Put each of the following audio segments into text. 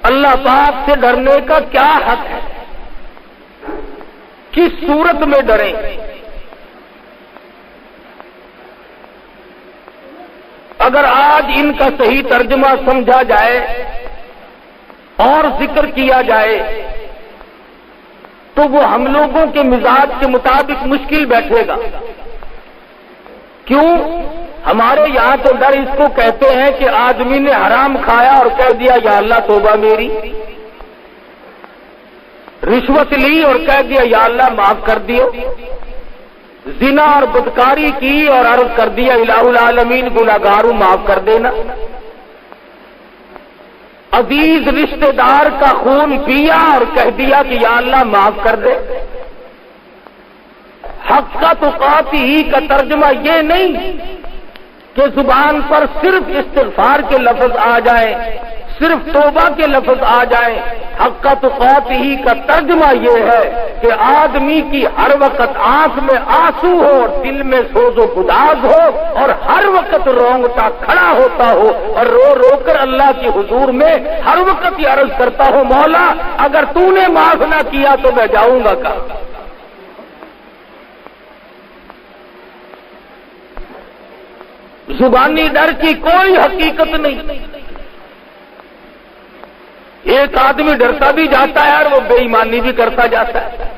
اللہ پاک سے ڈرنے کا کیا حق ہے، کس صورت میں ڈریں؟ اگر آج ان کا صحیح ترجمہ سمجھا جائے اور ذکر کیا جائے تو وہ ہم لوگوں کے مزاج کے مطابق مشکل بیٹھے گا۔ کیوں؟ ہمارے یہاں تو ڈر اس کو کہتے ہیں کہ آدمی نے حرام کھایا اور کہہ دیا یا اللہ توبہ میری، رشوت لی اور کہہ دیا یا اللہ معاف کر دیو، زنا اور بدکاری کی اور عرض کر دیا الہ العالمین گناہگاروں معاف کر دینا، عزیز رشتہ دار کا خون پیا اور کہہ دیا کہ یا اللہ معاف کر دے۔ حق کا تقاتی کا ترجمہ یہ نہیں کہ زبان پر صرف استغفار کے لفظ آ جائیں، صرف توبہ کے لفظ آ جائیں۔ حق کا تقاتی کا ترجمہ یہ ہے کہ آدمی کی ہر وقت آنکھ میں آنسو ہو اور دل میں سوز و گداز ہو اور ہر وقت رونگٹا کھڑا ہوتا ہو اور رو رو کر اللہ کے حضور میں ہر وقت یہ عرض کرتا ہو مولا اگر تو نے معاف نہ کیا تو میں جاؤں گا کہاں؟ زبانی ڈر کی کوئی حقیقت نہیں۔ ایک آدمی ڈرتا بھی جاتا ہے اور وہ بے ایمانی بھی کرتا جاتا ہے،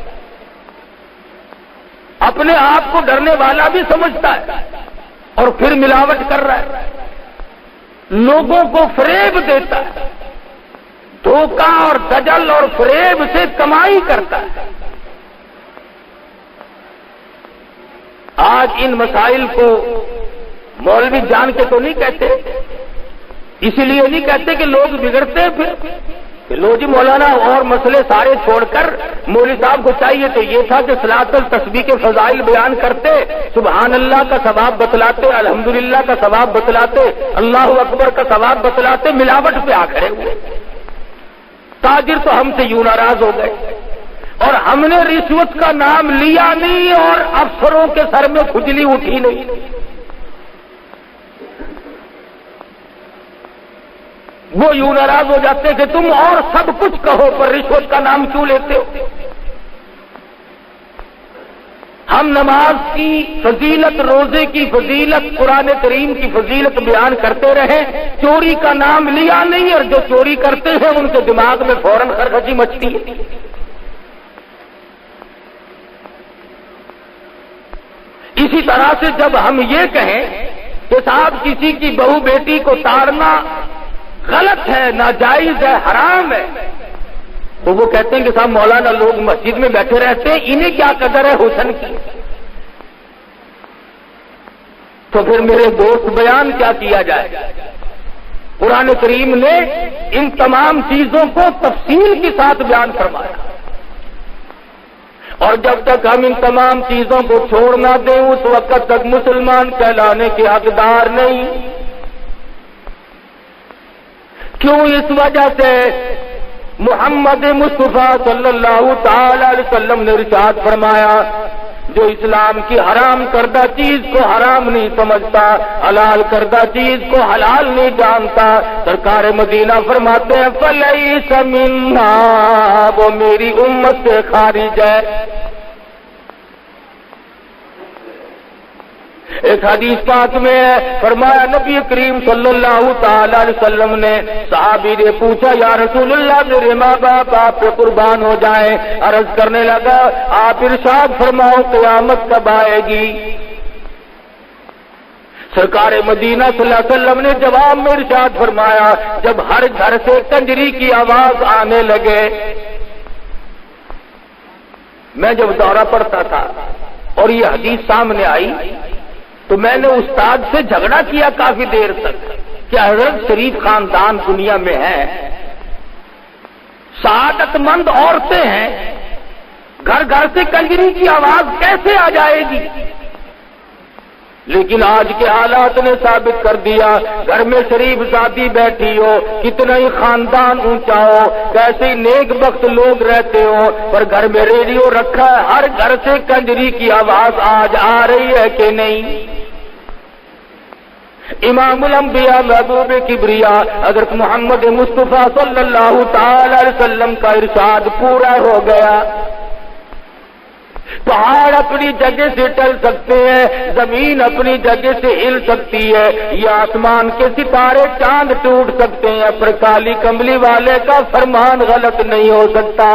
اپنے آپ کو ڈرنے والا بھی سمجھتا ہے اور پھر ملاوٹ کر رہا ہے، لوگوں کو فریب دیتا ہے، دھوکہ اور دجل اور فریب سے کمائی کرتا ہے۔ آج ان مسائل کو مولوی جان کے تو نہیں کہتے، اسی لیے نہیں کہتے کہ لوگ بگڑتے پھر کہ لو جی مولانا اور مسئلے سارے چھوڑ کر مولوی صاحب کو چاہیے تو یہ تھا کہ صلاۃ التسبیح کے فضائل بیان کرتے، سبحان اللہ کا ثواب بتلاتے، الحمدللہ کا ثواب بتلاتے، اللہ اکبر کا ثواب بتلاتے، ملاوٹ پہ آ کھڑے ہوئے۔ تاجر تو ہم سے یوں ناراض ہو گئے اور ہم نے رشوت کا نام لیا نہیں اور افسروں کے سر میں کھجلی اٹھی نہیں، وہ یوں ناراض ہو جاتے کہ تم اور سب کچھ کہو پر رشوت کا نام کیوں لیتے ہو؟ ہم نماز کی فضیلت، روزے کی فضیلت، قرآن کریم کی فضیلت بیان کرتے رہے، چوری کا نام لیا نہیں، اور جو چوری کرتے ہیں ان کے دماغ میں فوراً خرخشی مچتی ہے۔ اسی طرح سے جب ہم یہ کہیں کہ صاحب کسی کی بہو بیٹی کو تاڑنا غلط ہے، ناجائز ہے، حرام ہے، تو وہ کہتے ہیں کہ صاحب مولانا لوگ مسجد میں بیٹھے رہتے ہیں، انہیں کیا قدر ہے حسن کی؟ تو پھر میرے دوست بیان کیا کیا جائے؟ قرآن کریم نے ان تمام چیزوں کو تفصیل کے ساتھ بیان فرمایا، اور جب تک ہم ان تمام چیزوں کو چھوڑ نہ دیں اس وقت تک مسلمان کہلانے کے حقدار نہیں۔ کیوں؟ اس وجہ سے محمد مصطفیٰ صلی اللہ تعالی علیہ وسلم نے ارشاد فرمایا جو اسلام کی حرام کردہ چیز کو حرام نہیں سمجھتا، حلال کردہ چیز کو حلال نہیں جانتا، سرکار مدینہ فرماتے ہیں فلیس منا، وہ میری امت سے خارج ہے۔ ایک حدیث پاک میں ہے فرمایا نبی کریم صلی اللہ تعالی علیہ وسلم نے، صحابی نے پوچھا یا رسول اللہ میرے ماں باپ آپ پہ قربان ہو جائیں، عرض کرنے لگا آپ ارشاد فرماؤ قیامت کب آئے گی؟ سرکار مدینہ صلی اللہ علیہ وسلم نے جواب میں ارشاد فرمایا جب ہر گھر سے کنجری کی آواز آنے لگے۔ میں جب دورہ پڑتا تھا اور یہ حدیث سامنے آئی تو میں نے استاد سے جھگڑا کیا کافی دیر تک کہ حضرت شریف خاندان دنیا میں ہے، سعادت مند عورتیں ہیں، گھر گھر سے کنجری کی آواز کیسے آ جائے گی؟ لیکن آج کے حالات نے ثابت کر دیا گھر میں شریف ذاتی بیٹھی ہو، کتنا ہی خاندان اونچا ہو، کیسے نیک بخت لوگ رہتے ہو، پر گھر میں ریڈیو رکھا ہے، ہر گھر سے کنجری کی آواز آج آ رہی ہے کہ نہیں؟ امام الانبیاء محبوب کبریا حضرت محمد مصطفیٰ صلی اللہ تعالی علیہ وسلم کا ارشاد پورا ہو گیا۔ پہاڑ اپنی جگہ سے ٹل سکتے ہیں، زمین اپنی جگہ سے ہل سکتی ہے، یہ آسمان کے ستارے چاند ٹوٹ سکتے ہیں، پر کالی کملی والے کا فرمان غلط نہیں ہو سکتا۔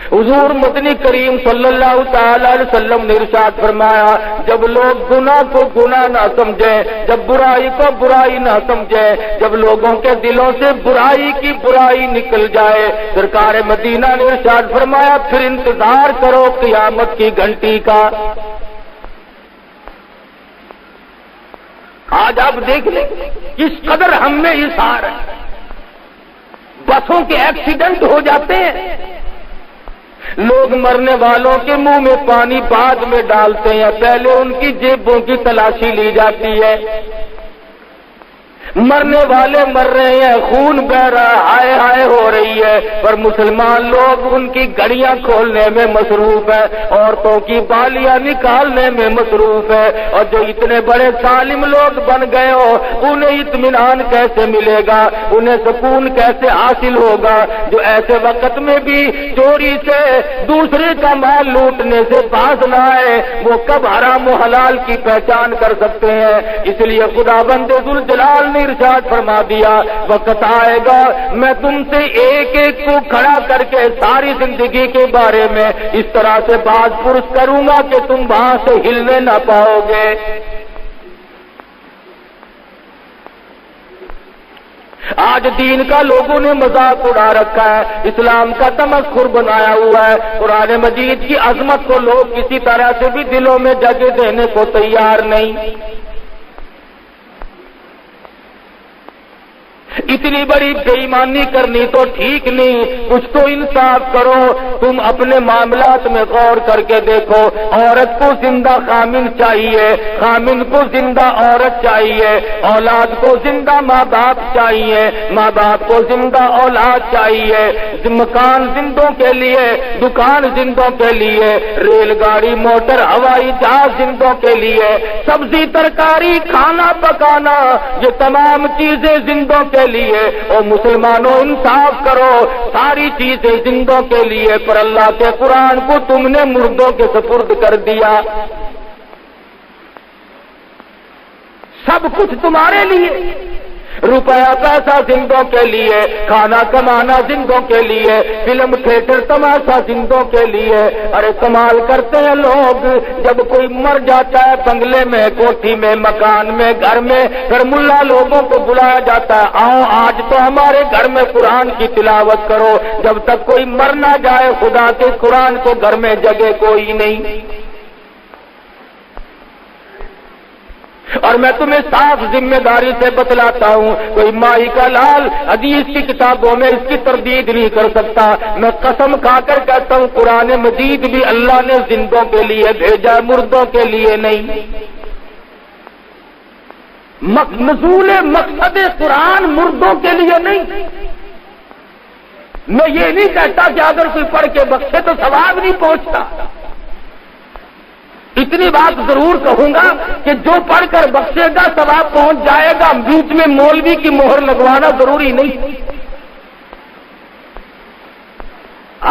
حضور مدنی کریم صلی اللہ تعالی علیہ وسلم نے ارشاد فرمایا، جب لوگ گناہ کو گناہ نہ سمجھیں، جب برائی کو برائی نہ سمجھیں، جب لوگوں کے دلوں سے برائی کی برائی نکل جائے، سرکار مدینہ نے ارشاد فرمایا پھر انتظار کرو قیامت کی گھنٹی کا۔ آج آپ دیکھ لیں کس قدر ہم میں اثار ہے، بسوں کے ایکسیڈنٹ ہو جاتے ہیں، لوگ مرنے والوں کے منہ میں پانی بعد میں ڈالتے ہیں، پہلے ان کی جیبوں کی تلاشی لی جاتی ہے۔ مرنے والے مر رہے ہیں، خون بہ رہا ہے، ہائے ہائے ہو رہی ہے، پر مسلمان لوگ ان کی گڑیاں کھولنے میں مصروف ہے، عورتوں کی بالیاں نکالنے میں مصروف ہے، اور جو اتنے بڑے ظالم لوگ بن گئے ہو انہیں اطمینان کیسے ملے گا، انہیں سکون کیسے حاصل ہوگا، جو ایسے وقت میں بھی چوری سے دوسرے کا مال لوٹنے سے باز نہ آئے، وہ کب حرام و حلال کی پہچان کر سکتے ہیں۔ اس لیے خدا بند ذوالجلال نے ارشاد فرما دیا، وقت آئے گا میں تم سے ایک ایک کو کھڑا کر کے ساری زندگی کے بارے میں اس طرح سے بات پرس کروں گا کہ تم وہاں سے ہلنے نہ پاؤ گے۔ آج دین کا لوگوں نے مذاق اڑا رکھا ہے، اسلام کا تمسخر بنایا ہوا ہے، قرآن مجید کی عظمت کو لوگ کسی طرح سے بھی دلوں میں جگہ دینے کو تیار نہیں۔ اتنی بڑی بے ایمانی کرنی تو ٹھیک نہیں، کچھ تو انصاف کرو۔ تم اپنے معاملات میں غور کر کے دیکھو، عورت کو زندہ خامن چاہیے، خامن کو زندہ عورت چاہیے، اولاد کو زندہ ماں باپ چاہیے، ماں باپ کو زندہ اولاد چاہیے، مکان زندوں کے لیے، دکان زندوں کے لیے، ریل گاڑی موٹر ہوائی جہاز زندوں کے لیے، سبزی ترکاری کھانا پکانا، یہ تمام چیزیں زندوں کے لیے۔ اور مسلمانوں انصاف کرو، ساری چیزیں زندوں کے لیے، پر اللہ کے قرآن کو تم نے مردوں کے سپرد کر دیا۔ سب کچھ تمہارے لیے، روپیہ پیسہ زندوں کے لیے، کھانا کمانا زندوں کے لیے، فلم تھیٹر تماشا زندوں کے لیے۔ ارے کمال کرتے ہیں لوگ، جب کوئی مر جاتا ہے بنگلے میں، کوٹھی میں، مکان میں، گھر میں، پھر ملا لوگوں کو بلایا جاتا ہے، آؤ آج تو ہمارے گھر میں قرآن کی تلاوت کرو۔ جب تک کوئی مر نہ جائے خدا کے قرآن کو گھر میں جگہ کوئی نہیں۔ اور میں تمہیں صاف ذمہ داری سے بتلاتا ہوں، کوئی مائی کا لال حدیث کی کتابوں میں اس کی تردید نہیں کر سکتا۔ میں قسم کھا کر کہتا ہوں قرآن مجید بھی اللہ نے زندوں کے لیے بھیجا، مردوں کے لیے نہیں۔ نزول مقصد قرآن مردوں کے لیے نہیں۔ میں یہ نہیں کہتا کہ اگر کوئی پڑھ کے بخشے تو ثواب نہیں پہنچتا، اتنی بات ضرور کہوں گا کہ جو پڑھ کر بخشے گا ثواب پہنچ جائے گا، بیچ میں مولوی کی مہر لگوانا ضروری نہیں۔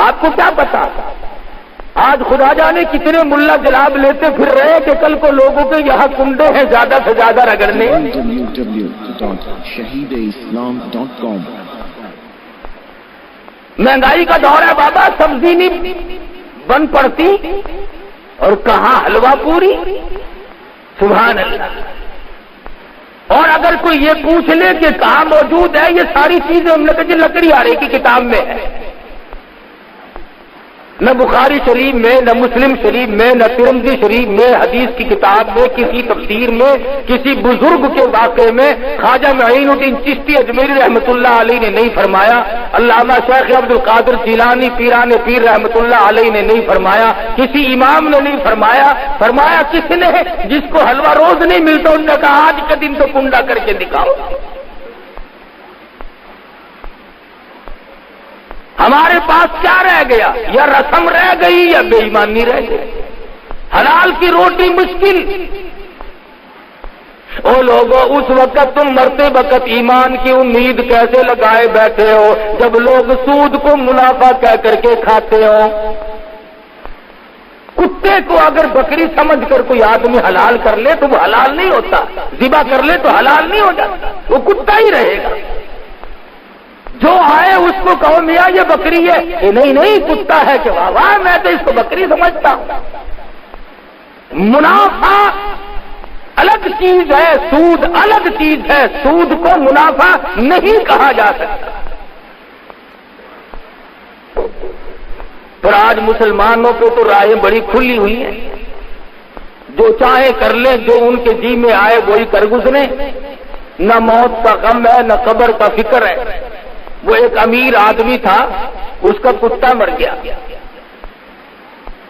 آپ کو کیا پتا آج خدا جانے کتنے ملا جلاب لیتے پھر رہے ہیں کہ کل کو لوگوں کے یہاں کنڈے ہیں زیادہ سے زیادہ رگڑنے۔ مہنگائی کا دور ہے بابا، سبزی نہیں بن پڑتی اور کہاں حلوہ پوری، سبحان اللہ۔ اور اگر کوئی یہ پوچھ لے کہ کہاں موجود ہے یہ ساری چیزیں، ہم نے کہا لکڑی آ رہی کی کتاب میں ہے، نہ بخاری شریف میں، نہ مسلم شریف میں، نہ ترمذی شریف میں، حدیث کی کتاب میں، کسی تفسیر میں، کسی بزرگ کے واقعے میں خواجہ معین الدین چشتی اجمیری رحمۃ اللہ علیہ نے نہیں فرمایا، علامہ شیخ عبد القادر جیلانی پیران پیر رحمۃ اللہ علیہ نے نہیں فرمایا، کسی امام نے نہیں فرمایا۔ فرمایا کس نے؟ جس کو حلوہ روز نہیں ملتا انہوں نے کہا آج کا دن تو کنڈا کر کے دکھاؤ۔ ہمارے پاس کیا رہ گیا؟ یا رسم رہ گئی یا بے ایمانی رہ گئی۔ حلال کی روٹی مشکل. او لوگوں اس وقت تم مرتے وقت ایمان کی امید کیسے لگائے بیٹھے ہو جب لوگ سود کو منافع کہہ کر کے کھاتے ہو؟ کتے کو اگر بکری سمجھ کر کوئی آدمی حلال کر لے تو وہ حلال نہیں ہوتا، ذبح کر لے تو حلال نہیں ہو جاتا، وہ کتا ہی رہے گا. جو آئے اس کو کہو میاں یہ بکری ہے، یہ نہیں کتا ہے کہ واہ واہ میں تو اس کو بکری سمجھتا ہوں. منافع الگ چیز ہے، سود الگ چیز ہے. سود کو منافع نہیں کہا جا سکتا. پر آج مسلمانوں کو تو راہیں بڑی کھلی ہوئی ہیں، جو چاہے کر لیں، جو ان کے جی میں آئے وہی کر گزریں. نہ موت کا غم ہے نہ قبر کا فکر ہے. وہ ایک امیر آدمی تھا، اس کا کتا مر گیا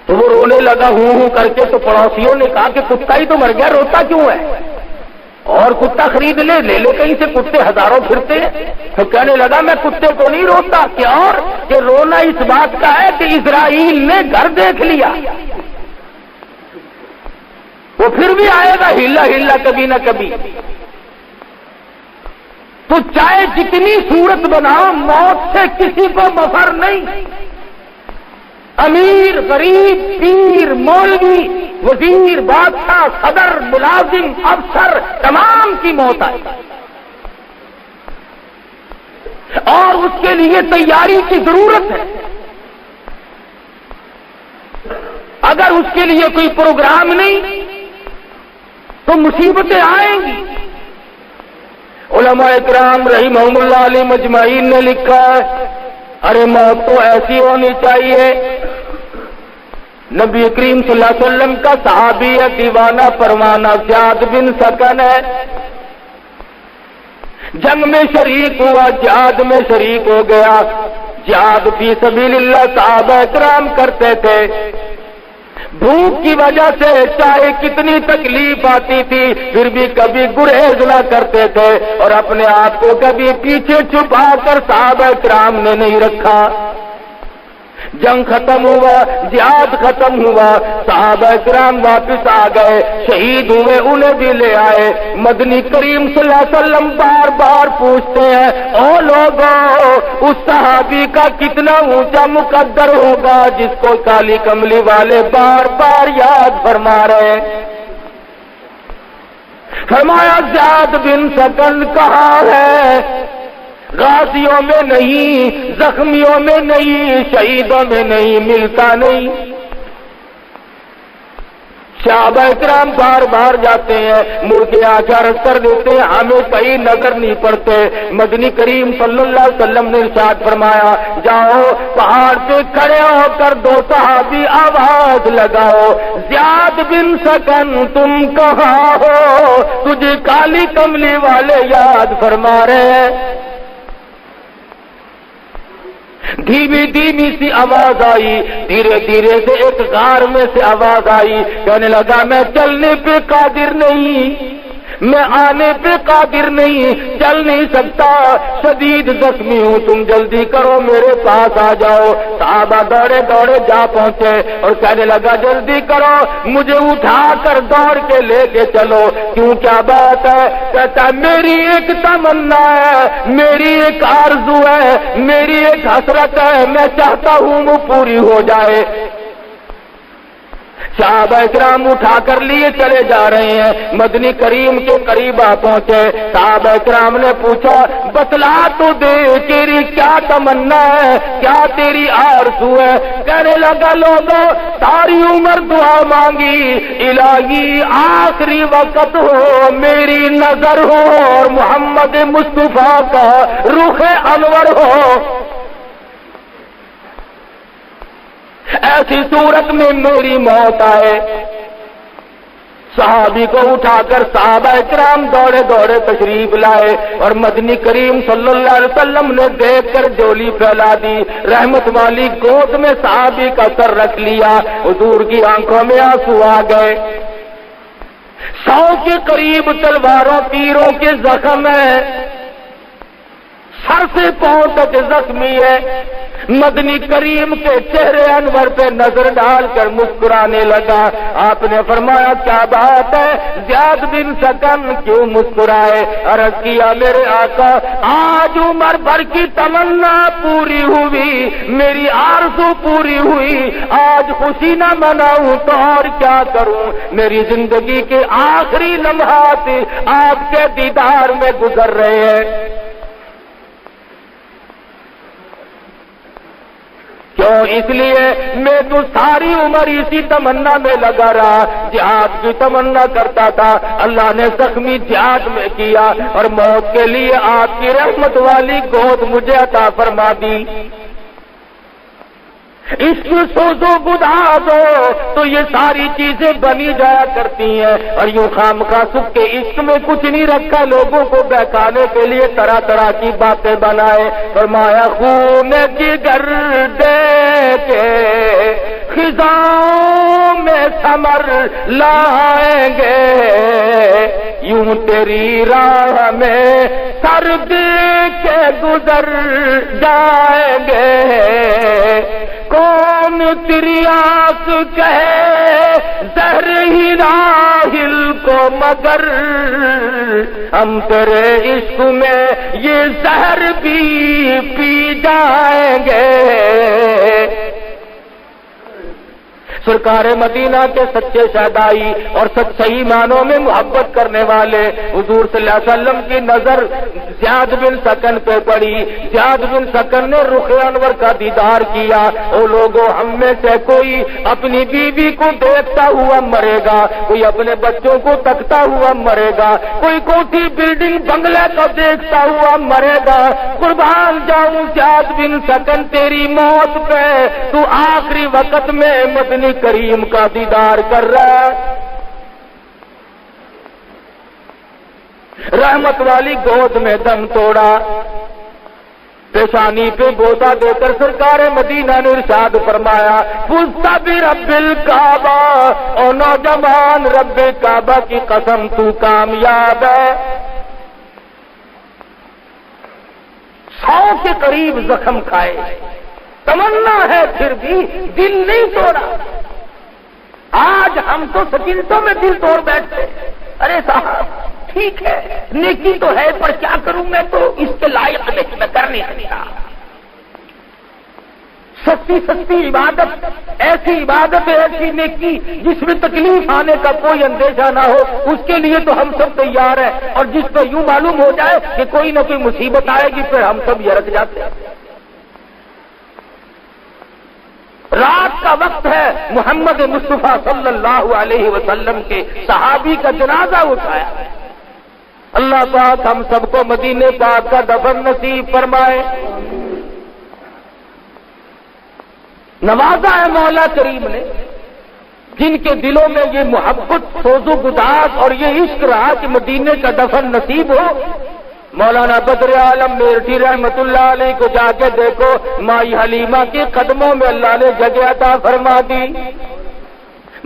تو وہ رونے لگا ہوں کر کے. تو پڑوسیوں نے کہا کہ کتا ہی تو مر گیا، روتا کیوں ہے؟ اور کتا خرید لے کہیں سے، کتے ہزاروں پھرتے ہیں. تو کہنے لگا میں کتے کو نہیں روتا. کیا اور کہ رونا اس بات کا ہے کہ اسرائیل نے گھر دیکھ لیا. وہ پھر بھی آئے گا ہلا کبھی نہ کبھی. تو چاہے جتنی صورت بناؤ موت سے کسی کو مفر نہیں. امیر غریب پیر مولوی وزیر بادشاہ صدر ملازم افسر تمام کی موت آئے اور اس کے لیے تیاری کی ضرورت ہے. اگر اس کے لیے کوئی پروگرام نہیں تو مصیبتیں آئیں گی. علماء اکرام رحمہم اللہ علیہ مجمعین نے لکھا ہے ارے موت تو ایسی ہونی چاہیے. نبی کریم صلی اللہ علیہ وسلم کا صحابی ہے دیوانہ پروانہ زیاد بن سکن ہے. جنگ میں شریک ہوا، جہاد میں شریک ہو گیا. جہاد فی سبیل اللہ صحابہ اکرام کرتے تھے. بھوک کی وجہ سے چاہے کتنی تکلیف آتی تھی پھر بھی کبھی گریز نہ کرتے تھے اور اپنے آپ کو کبھی پیچھے چھپا کر صحابہ کرام نے نہیں رکھا. جنگ ختم ہوا، جہاد ختم ہوا، صحابہ کرام واپس آ گئے، شہید ہوئے انہیں بھی لے آئے. مدنی کریم صلی اللہ علیہ وسلم بار بار پوچھتے ہیں او لوگوں اس صحابی کا کتنا اونچا مقدر ہوگا جس کو کالی کملی والے بار بار یاد فرما رہے ہیں. فرمایا زیاد بن سکن کہاں ہے؟ غازیوں میں نہیں، زخمیوں میں نہیں، شہیدوں میں نہیں، ملتا نہیں. صحابہ کرام بار بار جاتے ہیں، مڑ کے عرض کر دیتے ہیں ہمیں کہیں نظر نہیں پڑتے. مدنی کریم صلی اللہ علیہ وسلم نے ارشاد فرمایا جاؤ پہاڑ پہ کھڑے ہو کر دو صحابی آواز لگاؤ زیاد بن سکن تم کہاں ہو، تجھے کالی کملی والے یاد فرما رہے ہیں. دھیمی دھیمی سی آواز آئی، دھیرے دھیرے سے ایک غار میں سے آواز آئی. کہنے لگا میں چلنے پہ قادر نہیں، میں آنے پہ قادر نہیں، چل نہیں سکتا، شدید زخمی ہوں، تم جلدی کرو میرے پاس آ جاؤ. صحابہ دوڑے دوڑے جا پہنچے اور کہنے لگا جلدی کرو مجھے اٹھا کر دوڑ کے لے کے چلو. کیوں کیا بات ہے؟ کہتا میری ایک تمنا ہے، میری ایک آرزو ہے، میری ایک حسرت ہے، میں چاہتا ہوں وہ پوری ہو جائے. صحابہ اکرام اٹھا کر لیے چلے جا رہے ہیں، مدنی کریم کے قریب آ پہنچے. صحابہ اکرام نے پوچھا بتلا تو دے تیری کیا تمنا ہے، کیا تیری آرزو ہے؟ کہنے لگا لوگوں ساری عمر دعا مانگی الہی آخری وقت ہو میری نظر ہو اور محمد مصطفیٰ کا رخ انور ہو. ایسی صورت میں میری موت آئے. صحابی کو اٹھا کر صحابہ اکرام دوڑے دوڑے تشریف لائے اور مدنی کریم صلی اللہ علیہ وسلم نے دیکھ کر جولی پھیلا دی، رحمت والی گود میں صحابی کا سر رکھ لیا. حضور کی آنکھوں میں آنسو آ گئے. 100 کے قریب تلواروں تیروں کے زخم ہیں، سر سے پاؤں تک زخمی ہے۔ مدنی کریم کے چہرے انور پہ نظر ڈال کر مسکرانے لگا۔ آپ نے فرمایا کیا بات ہے زیاد بن سکن کیوں مسکرائے؟ عرض کیا میرے آقا آج عمر بھر کی تمنا پوری ہوئی، میری آرزو پوری ہوئی، آج خوشی نہ مناؤں تو اور کیا کروں؟ میری زندگی کے آخری لمحات آپ کے دیدار میں گزر رہے ہیں۔ کیوں؟ اس لیے میں تو ساری عمر اسی تمنا میں لگا رہا، جہاد کی تمنا کرتا تھا، اللہ نے زخمی جہاد میں کیا اور موت کے لیے آپ کی رحمت والی گود مجھے عطا فرما دی۔ عشق سوزو گداز ہو تو یہ ساری چیزیں بنی جایا کرتی ہیں، اور یوں خامخواہ سکھ کے عشق میں کچھ نہیں رکھا، لوگوں کو بہکانے کے لیے طرح طرح کی باتیں بنائے۔ فرمایا خون جگر دے کے خزاں میں ثمر لائیں گے، یوں تیری راہ میں سرد کے گزر جائیں گے، کون تریاق کہے زہر ہی راحل کو، مگر ہم تیرے عشق میں یہ زہر بھی پی جائیں گے۔ سرکار مدینہ کے سچے شہدائی اور صحیح معنوں میں محبت کرنے والے حضور صلی اللہ علیہ وسلم کی نظر زیاد بن سکن پہ پڑی۔ زیاد بن سکن نے رخ انور کا دیدار کیا۔ او لوگوں، ہم میں سے کوئی اپنی بیوی کو دیکھتا ہوا مرے گا، کوئی اپنے بچوں کو تکتا ہوا مرے گا، کوئی کوٹھی بلڈنگ بنگلے کو دیکھتا ہوا مرے گا۔ قربان جاؤں زیاد بن سکن تیری موت پہ، تو آخری وقت میں مدنی کریم کا دیدار کر رہا ہے۔ رحمت والی گود میں دم توڑا، پیشانی پہ بوسہ دے کر سرکار مدینہ نے ارشاد فرمایا فزت برب الکعبہ، او نوجوان رب کعبہ کی قسم تو کامیاب ہے۔ 100 کے قریب زخم کھائے، تمنا ہے پھر بھی دل نہیں توڑا۔ آج ہم تو سکینتوں میں دل توڑ بیٹھتے، ارے صاحب ٹھیک ہے نیکی تو ہے پر کیا کروں، میں تو اس کے لائق نہیں، میں کر نہیں سکتا۔ سستی سستی عبادت، ایسی عبادت ایسی نیکی جس میں تکلیف آنے کا کوئی اندیشہ نہ ہو، اس کے لیے تو ہم سب تیار ہیں، اور جس پہ یوں معلوم ہو جائے کہ کوئی نہ کوئی مصیبت آئے گی پھر ہم سب یرک جاتے ہیں۔ رات کا وقت ہے، محمد مصطفیٰ صلی اللہ علیہ وسلم کے صحابی کا جنازہ اٹھایا۔ اللہ پاک ہم سب کو مدینے پاک کا دفن نصیب فرمائے۔ نوازا ہے مولا کریم نے جن کے دلوں میں یہ محبت سوز و گداز اور یہ عشق رہا کہ مدینے کا دفن نصیب ہو۔ مولانا بدر عالم میرٹھی رحمت اللہ علیہ کو جا کے دیکھو، مائی حلیمہ کے قدموں میں اللہ نے جگہ عطا فرما دی۔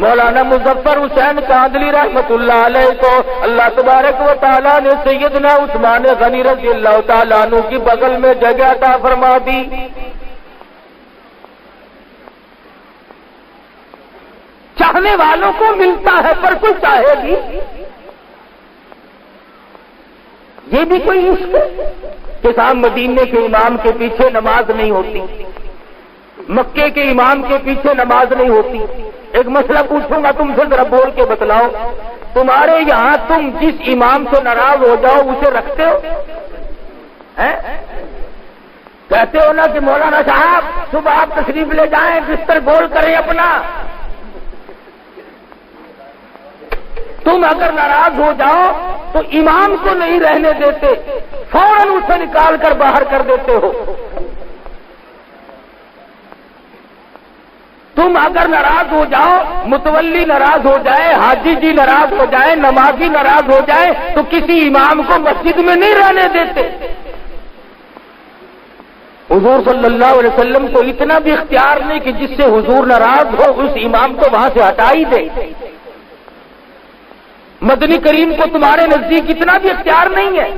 مولانا مظفر حسین کاندلی رحمت اللہ علیہ کو اللہ تبارک و تعالیٰ نے سیدنا عثمان غنی رضی اللہ تعالیٰ عنہ کی بغل میں جگہ عطا فرما دی۔ چاہنے والوں کو ملتا ہے پر کوئی چاہے بھی، یہ بھی کوئی عشق ہے کہ صاحب مدینے کے امام کے پیچھے نماز نہیں ہوتی، مکے کے امام کے پیچھے نماز نہیں ہوتی۔ ایک مسئلہ پوچھوں گا تم سے، ذرا بول کے بتلاؤ، تمہارے یہاں تم جس امام سے ناراض ہو جاؤ اسے رکھتے ہو؟ کہتے ہو نا کہ مولانا صاحب صبح آپ تشریف لے جائیں، بستر گول کریں اپنا۔ تم اگر ناراض ہو جاؤ تو امام کو نہیں رہنے دیتے، فوراً اسے نکال کر باہر کر دیتے ہو۔ تم اگر ناراض ہو جاؤ، متولی ناراض ہو جائے، حاجی جی ناراض ہو جائے، نمازی ناراض ہو جائے تو کسی امام کو مسجد میں نہیں رہنے دیتے۔ حضور صلی اللہ علیہ وسلم کو اتنا بھی اختیار نہیں کہ جس سے حضور ناراض ہو اس امام کو وہاں سے ہٹا ہی دے۔ مدنی کریم کو تمہارے نزدیک اتنا بھی اختیار نہیں ہے۔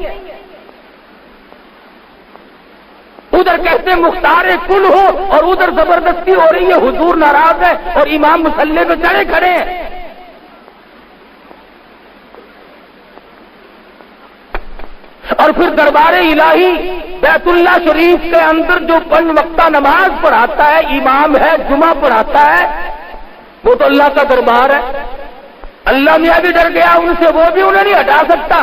ادھر کہتے مختار کل ہو اور ادھر زبردستی ہو رہی ہے، حضور ناراض ہے اور امام مصلی پہ چڑھے کھڑے ہیں۔ اور پھر دربار الہی بیت اللہ شریف کے اندر جو 5 وقتہ نماز پڑھاتا ہے، امام ہے، جمعہ پڑھاتا ہے، وہ تو اللہ کا دربار ہے۔ اللہ میاں بھی ڈر گیا ان سے، وہ بھی انہیں نہیں ہٹا سکتا۔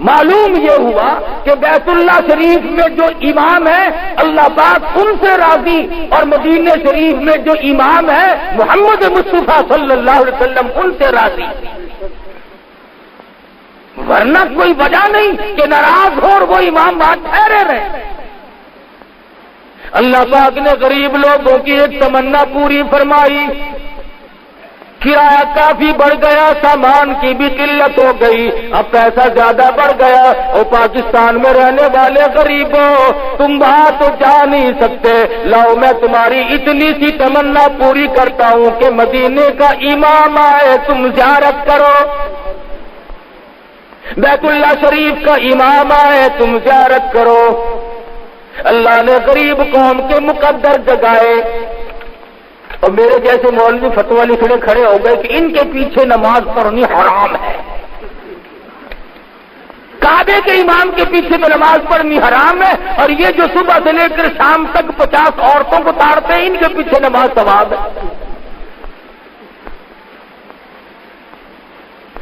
معلوم یہ ہوا کہ بیت اللہ شریف میں جو امام ہے اللہ پاک ان سے راضی، اور مدینہ شریف میں جو امام ہے محمد مصطفیٰ صلی اللہ علیہ وسلم ان سے راضی، ورنہ کوئی وجہ نہیں کہ ناراض ہو اور وہ امام وہاں ٹھہرے رہے۔ اللہ پاک نے غریب لوگوں کی ایک تمنا پوری فرمائی، کرایہ کافی بڑھ گیا، سامان کی بھی قلت ہو گئی، اب پیسہ زیادہ بڑھ گیا، اور پاکستان میں رہنے والے غریبوں تم وہاں تو جا نہیں سکتے، لاؤ میں تمہاری اتنی سی تمنا پوری کرتا ہوں کہ مدینے کا امام آئے تم زیارت کرو، بیت اللہ شریف کا امام آئے تم زیارت کرو۔ اللہ نے غریب قوم کے مقدر جگائے، اور میرے جیسے مولوی فتویٰ لکھنے کھڑے ہو گئے کہ ان کے پیچھے نماز پڑھنی حرام ہے، کعبے کے امام کے پیچھے تو نماز پڑھنی حرام ہے، اور یہ جو صبح سے لے کر شام تک 50 عورتوں کو تاڑتے ہیں ان کے پیچھے نماز ثواب ہے۔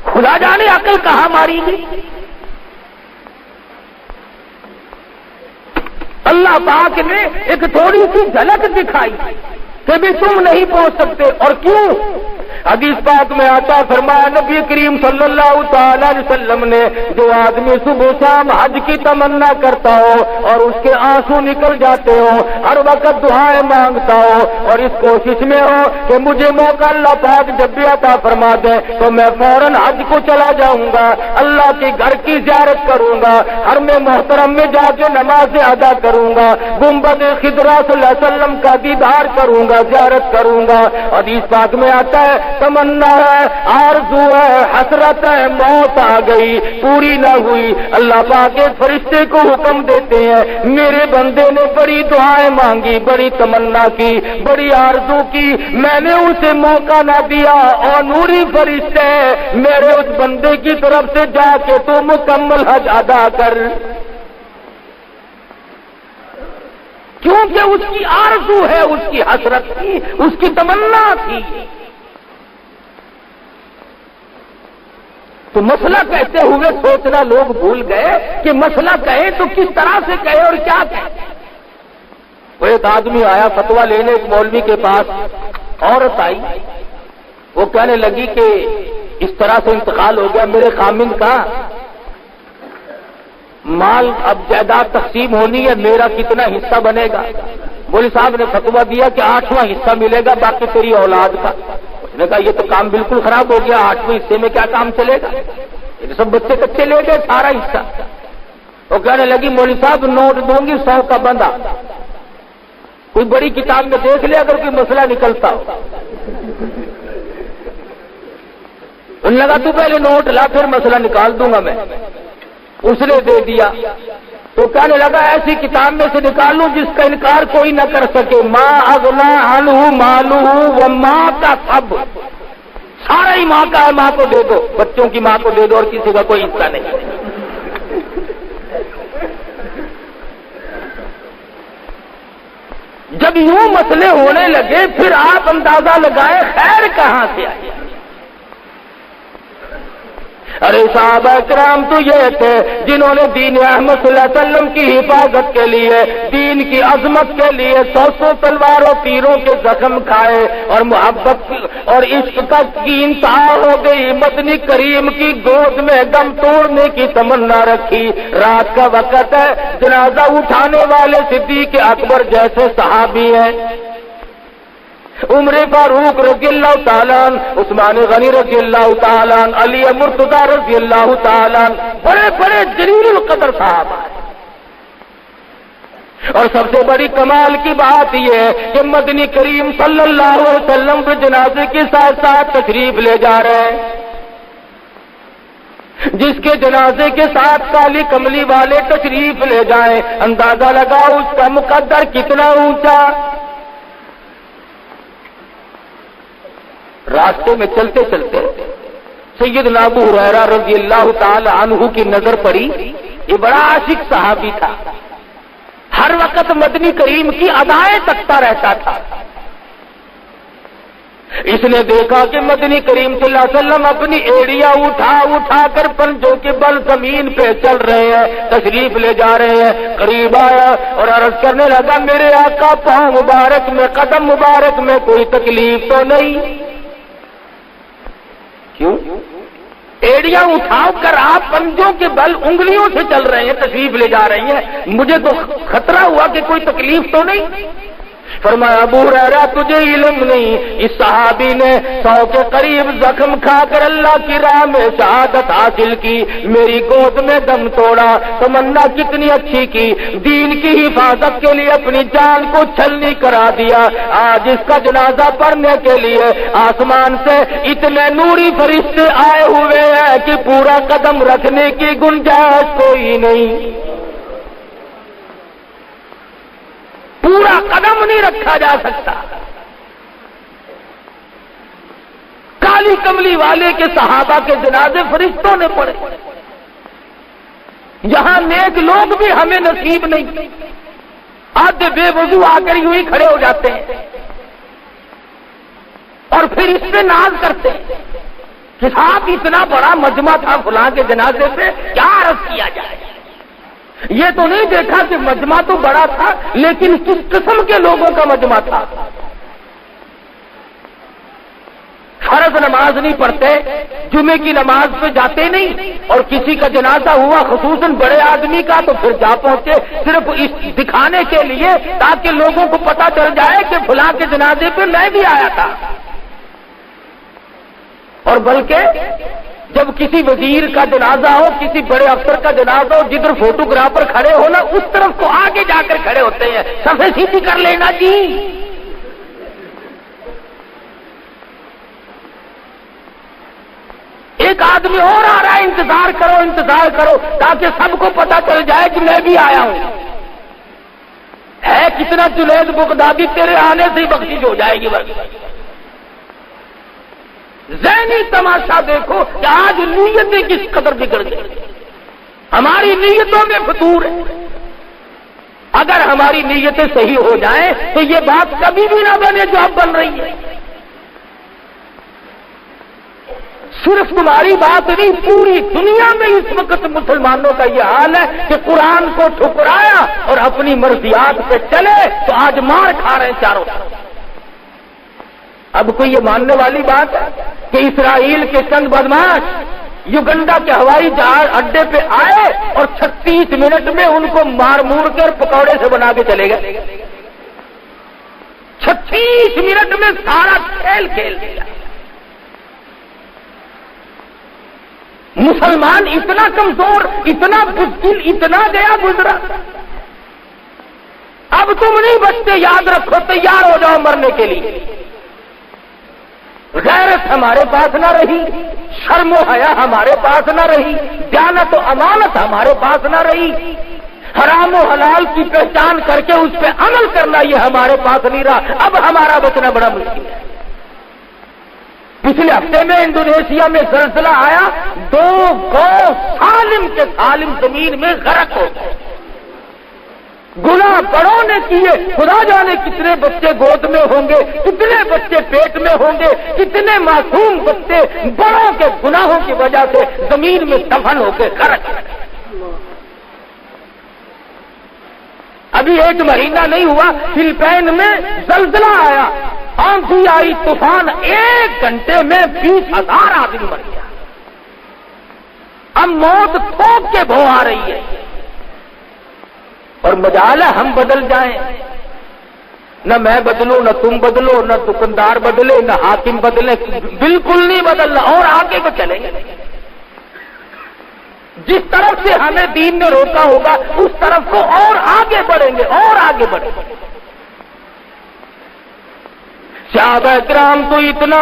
خدا جانے عقل کہاں ماری گئی۔ اللہ پاک نے ایک تھوڑی سی جھلک دکھائی کہ بھی تم نہیں پہنچ سکتے، اور کیوں؟ حدیث پاک میں آتا فرمایا نبی کریم صلی اللہ تعالی علیہ وسلم نے، جو آدمی صبح شام حج کی تمنا کرتا ہو اور اس کے آنسو نکل جاتے ہو، ہر وقت دعائیں مانگتا ہو اور اس کوشش میں ہو کہ مجھے موقع اللہ پاک جب بھی عطا فرما دے تو میں فوراً حج کو چلا جاؤں گا، اللہ کے گھر کی زیارت کروں گا، حرم محترم میں جا کے نماز ادا کروں گا، گنبد خضرا صلی اللہ علیہ وسلم کا دیدار کروں گا، زیارت کروں گا۔ حدیث پاک میں آتا ہے تمنا ہے، آرزو ہے، حسرت ہے، موت آ گئی پوری نہ ہوئی، اللہ پاک ایک فرشتے کو حکم دیتے ہیں میرے بندے نے بڑی دعائیں مانگی، بڑی تمنا کی، بڑی آرزو کی، میں نے اسے موقع نہ دیا، اور نوری فرشتے میرے اس بندے کی طرف سے جا کے تو مکمل حج ادا کر، کیونکہ اس کی آرزو ہے، اس کی حسرت تھی، اس کی تمنا تھی۔ تو مسئلہ کہتے ہوئے سوچنا لوگ بھول گئے کہ مسئلہ کہے تو کس طرح سے کہے اور کیا کہے۔ وہ ایک آدمی آیا فتویٰ لینے ایک مولوی کے پاس، عورت آئی، وہ کہنے لگی کہ اس طرح سے انتقال ہو گیا میرے خامند کا، مال اب جائیداد تقسیم ہونی ہے، میرا کتنا حصہ بنے گا؟ مولوی صاحب نے فتویٰ دیا کہ 8واں حصہ ملے گا، باقی تیری اولاد کا۔ اس نے کہا یہ تو کام بالکل خراب ہو گیا، 8ویں حصے میں کیا کام چلے گا؟ یہ سب بچے کچے لے گئے سارا حصہ۔ وہ کہنے لگی مولوی صاحب نوٹ دوں گی 100 کا بندہ، کوئی بڑی کتاب میں دیکھ لے اگر کوئی مسئلہ نکلتا ہو۔ ان لگا تو پہلے نوٹ لا پھر مسئلہ نکال دوں گا میں۔ اس نے دے دیا تو کہنے لگا ایسی کتاب میں سے نکالوں جس کا انکار کوئی نہ کر سکے، ما اغنا عنہ مالہ و ماں کا سب، سارا ہی ماں کا ہے، ماں کو دے دو، بچوں کی ماں کو دے دو اور کسی کا کوئی حصہ نہیں۔ جب یوں مسئلے ہونے لگے پھر آپ اندازہ لگائے خیر کہاں سے آئی۔ ارے صحابہ کرام تو یہ تھے جنہوں نے دین احمد صلی اللہ علیہ وسلم کی حفاظت کے لیے، دین کی عظمت کے لیے 100 تلواروں تیروں کے زخم کھائے، اور محبت اور عشق تک کی انتہا ہو گئی، مدنی کریم کی گود میں دم توڑنے کی تمنا رکھی۔ رات کا وقت ہے، جنازہ اٹھانے والے صدیق اکبر جیسے صحابی ہیں، عمر فاروق رضی اللہ تعالیٰ، عثمان غنی رضی اللہ تعالیٰ، علی مرتضی رضی اللہ تعالیٰ، بڑے بڑے جلیل القدر صاحب ہیں۔ اور سب سے بڑی کمال کی بات یہ ہے کہ مدنی کریم صلی اللہ علیہ وسلم کے جنازے کے ساتھ ساتھ تشریف لے جا رہے ہیں۔ جس کے جنازے کے ساتھ کالی کملی والے تشریف لے جائیں، اندازہ لگاؤ اس کا مقدر کتنا اونچا۔ راستے میں چلتے چلتے سیدنا ابو ہریرہ رضی اللہ تعالی عنہ کی نظر پڑی۔ یہ بڑا عاشق صحابی تھا، ہر وقت مدنی کریم کی ادائیں تکتا رہتا تھا۔ اس نے دیکھا کہ مدنی کریم صلی اللہ علیہ وسلم اپنی ایڑیاں اٹھا اٹھا کر پنجوں کے بل زمین پہ چل رہے ہیں، تشریف لے جا رہے ہیں۔ قریب آیا اور عرض کرنے لگا، میرے آقا پاؤں مبارک میں، قدم مبارک میں کوئی تکلیف تو نہیں؟ کیوں؟ ایڑیاں اٹھاؤ کر آپ پنجوں کے بل انگلیوں سے چل رہے ہیں، تشریف لے جا رہی ہیں، مجھے تو خطرہ ہوا کہ کوئی تکلیف تو نہیں؟ فرمایا ابو ہریرہ تجھے علم نہیں، اس صحابی نے 100 کے قریب زخم کھا کر اللہ کی راہ میں شہادت حاصل کی، میری گود میں دم توڑا، تمنا کتنی اچھی کی، دین کی حفاظت کے لیے اپنی جان کو چھلنی کرا دیا۔ آج اس کا جنازہ پڑھنے کے لیے آسمان سے اتنے نوری فرشتے آئے ہوئے ہیں کہ پورا قدم رکھنے کی گنجائش کوئی نہیں، پورا قدم نہیں رکھا جا سکتا۔ کالی کملی والے کے صحابہ کے جنازے فرشتوں نے پڑھے، یہاں نیک لوگ بھی ہمیں نصیب نہیں، آدھے بے وضو آ کر یوں ہی کھڑے ہو جاتے ہیں اور پھر اس پہ ناز کرتے ہیں کہ صاحب اتنا بڑا مجمع تھا فلاں کے جنازے پہ، کیا عرض کیا جائے۔ یہ تو نہیں دیکھا کہ مجمع تو بڑا تھا لیکن کس قسم کے لوگوں کا مجمع تھا۔ فرض نماز نہیں پڑھتے، جمعے کی نماز پہ جاتے نہیں، اور کسی کا جنازہ ہوا خصوصاً بڑے آدمی کا تو پھر جا پہنچے صرف اس دکھانے کے لیے تاکہ لوگوں کو پتہ چل جائے کہ فلاں کے جنازے پہ میں بھی آیا تھا۔ اور بلکہ جب کسی وزیر کا جنازہ ہو، کسی بڑے افسر کا جنازہ ہو، جدھر فوٹوگرافر کھڑے ہو نا اس طرف کو آگے جا کر کھڑے ہوتے ہیں، صفحے سیدھی کر لینا جی۔ ایک آدمی اور آ رہا ہے، انتظار کرو تاکہ سب کو پتا چل جائے کہ میں بھی آیا ہوں۔ ہے کتنا جنید بغدادی، تیرے آنے سے ہی بخشش ہو جائے گی بس۔ ذہنی تماشا دیکھو کہ آج نیتیں کس قدر بگڑ گئی، ہماری نیتوں میں فتور ہے۔ اگر ہماری نیتیں صحیح ہو جائیں تو یہ بات کبھی بھی نہ بنے جو اب بن رہی ہے۔ صرف تمہاری بات نہیں، پوری دنیا میں اس وقت مسلمانوں کا یہ حال ہے کہ قرآن کو ٹھکرایا اور اپنی مرضیات پہ چلے تو آج مار کھا رہے ہیں چاروں طرف۔ اب کوئی یہ ماننے والی بات ہے کہ اسرائیل کے چند بدماش یوگنڈا کے ہوائی جہاز اڈے پہ آئے اور 36 منٹ میں ان کو مار مور کر پکوڑے سے بنا کے چلے گئے؟ 36 منٹ میں سارا کھیل کھیل دیا۔ مسلمان اتنا کمزور، اتنا بزدل، اتنا گیا گزرا۔ اب تم نہیں بچتے، یاد رکھو، تیار ہو جاؤ مرنے کے لیے۔ غیرت ہمارے پاس نہ رہی، شرم و حیا ہمارے پاس نہ رہی، دیانت و امانت ہمارے پاس نہ رہی، حرام و حلال کی پہچان کر کے اس پہ عمل کرنا یہ ہمارے پاس نہیں رہا۔ اب ہمارا بچنا بڑا مشکل ہے۔ پچھلے ہفتے میں انڈونیشیا میں زلزلہ آیا، 2 گاؤں سالم کے سالم زمین میں غرق ہو گئے۔ گناہ بڑوں نے کیے، خدا جانے کتنے بچے گود میں ہوں گے، کتنے بچے پیٹ میں ہوں گے، کتنے معصوم بچے بڑوں کے گناہوں کی وجہ سے زمین میں دفن ہو کے غرق۔ ابھی 1 مہینہ نہیں ہوا، فلپائن میں زلزلہ آیا، آندھی آئی، طوفان، 1 گھنٹے میں 20,000 آدمی مر گیا۔ اب موت تھوک کے بھو آ رہی ہے، اور مجال ہے ہم بدل جائیں۔ نہ میں بدلوں، نہ تم بدلو، نہ دکاندار بدلے، نہ حاکم بدلے، بالکل نہیں بدلنا، اور آگے کو چلیں گے۔ جس طرف سے ہمیں دین نے روکا ہوگا اس طرف کو اور آگے بڑھیں گے، اور آگے بڑھیں گے۔ صحابہ کرام تو اتنا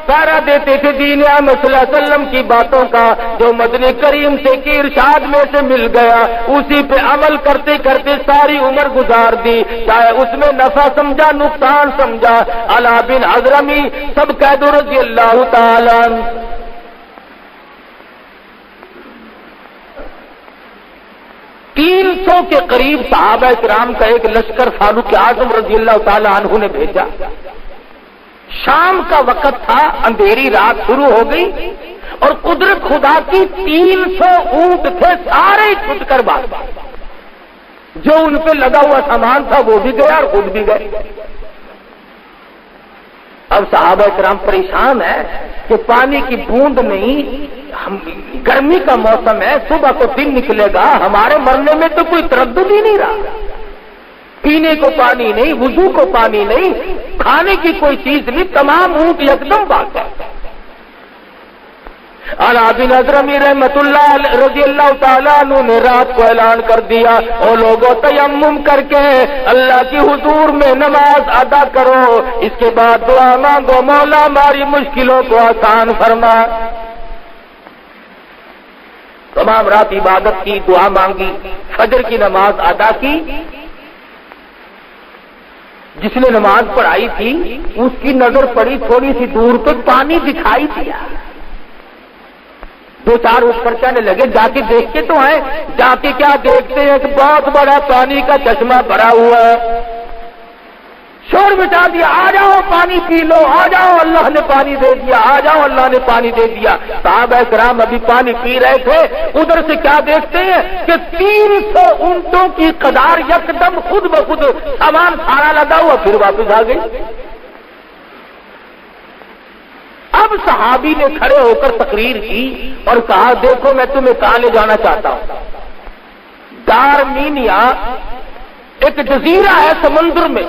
پہرا دیتے تھے دین احمد صلی اللہ علیہ وسلم کی باتوں کا، جو مدنی کریم سے کی ارشاد میں سے مل گیا اسی پہ عمل کرتے کرتے ساری عمر گزار دی، چاہے اس میں نفع سمجھا نقصان سمجھا۔ علا بن حضرمی سب قید رضی اللہ تعالی عنہ۔ 300 کے قریب صحابہ کرام کا ایک لشکر فاروق اعظم رضی اللہ تعالی عنہ نے بھیجا۔ شام کا وقت تھا، اندھیری رات شروع ہو گئی اور قدرت خدا کی 300 اونٹ تھے، سارے چھٹ کر بھاگ، جو ان پہ لگا ہوا سامان تھا وہ بھی گیا اور خود بھی گئے۔ اب صحابہ کرام پریشان ہے کہ پانی کی بوند نہیں، گرمی کا موسم ہے، صبح کو دن نکلے گا، ہمارے مرنے میں تو کوئی تردد ہی نہیں رہا، پینے کو پانی نہیں، وضو کو پانی نہیں، کھانے کی کوئی چیز نہیں، تمام اونٹ یکدم بھاگ گئے۔ علا بن حضرمی رحمت اللہ رضی اللہ تعالیٰ عنہ نے رات کو اعلان کر دیا، او لوگوں تیمم کر کے اللہ کی حضور میں نماز ادا کرو، اس کے بعد دعا مانگو، مولا ہماری مشکلوں کو آسان فرما۔ تمام رات عبادت کی، دعا مانگی، فجر کی نماز ادا کی۔ جس نے نماز پڑھائی تھی اس کی نظر پڑی تھوڑی سی دور پہ پانی دکھائی دیا، دو چار اٹھ کر کہنے لگے جا کے دیکھ کے تو آئے۔ جا کے کیا دیکھتے ہیں کہ بہت بڑا پانی کا چشمہ بھرا ہوا ہے۔ شور مچا دیا، آ جاؤ پانی پی لو، آ جاؤ اللہ نے پانی دے دیا، آ جاؤ اللہ نے پانی دے دیا۔ صحابہ کرام ابھی پانی پی رہے تھے، ادھر سے کیا دیکھتے ہیں کہ 300 اونٹوں کی قطار یکدم خود بخود سامان سارا لگا ہوا پھر واپس آ گئی۔ اب صحابی نے کھڑے ہو کر تقریر کی اور کہا دیکھو میں تمہیں کہاں لے جانا چاہتا ہوں۔ دارمینیا ایک جزیرہ ہے سمندر میں،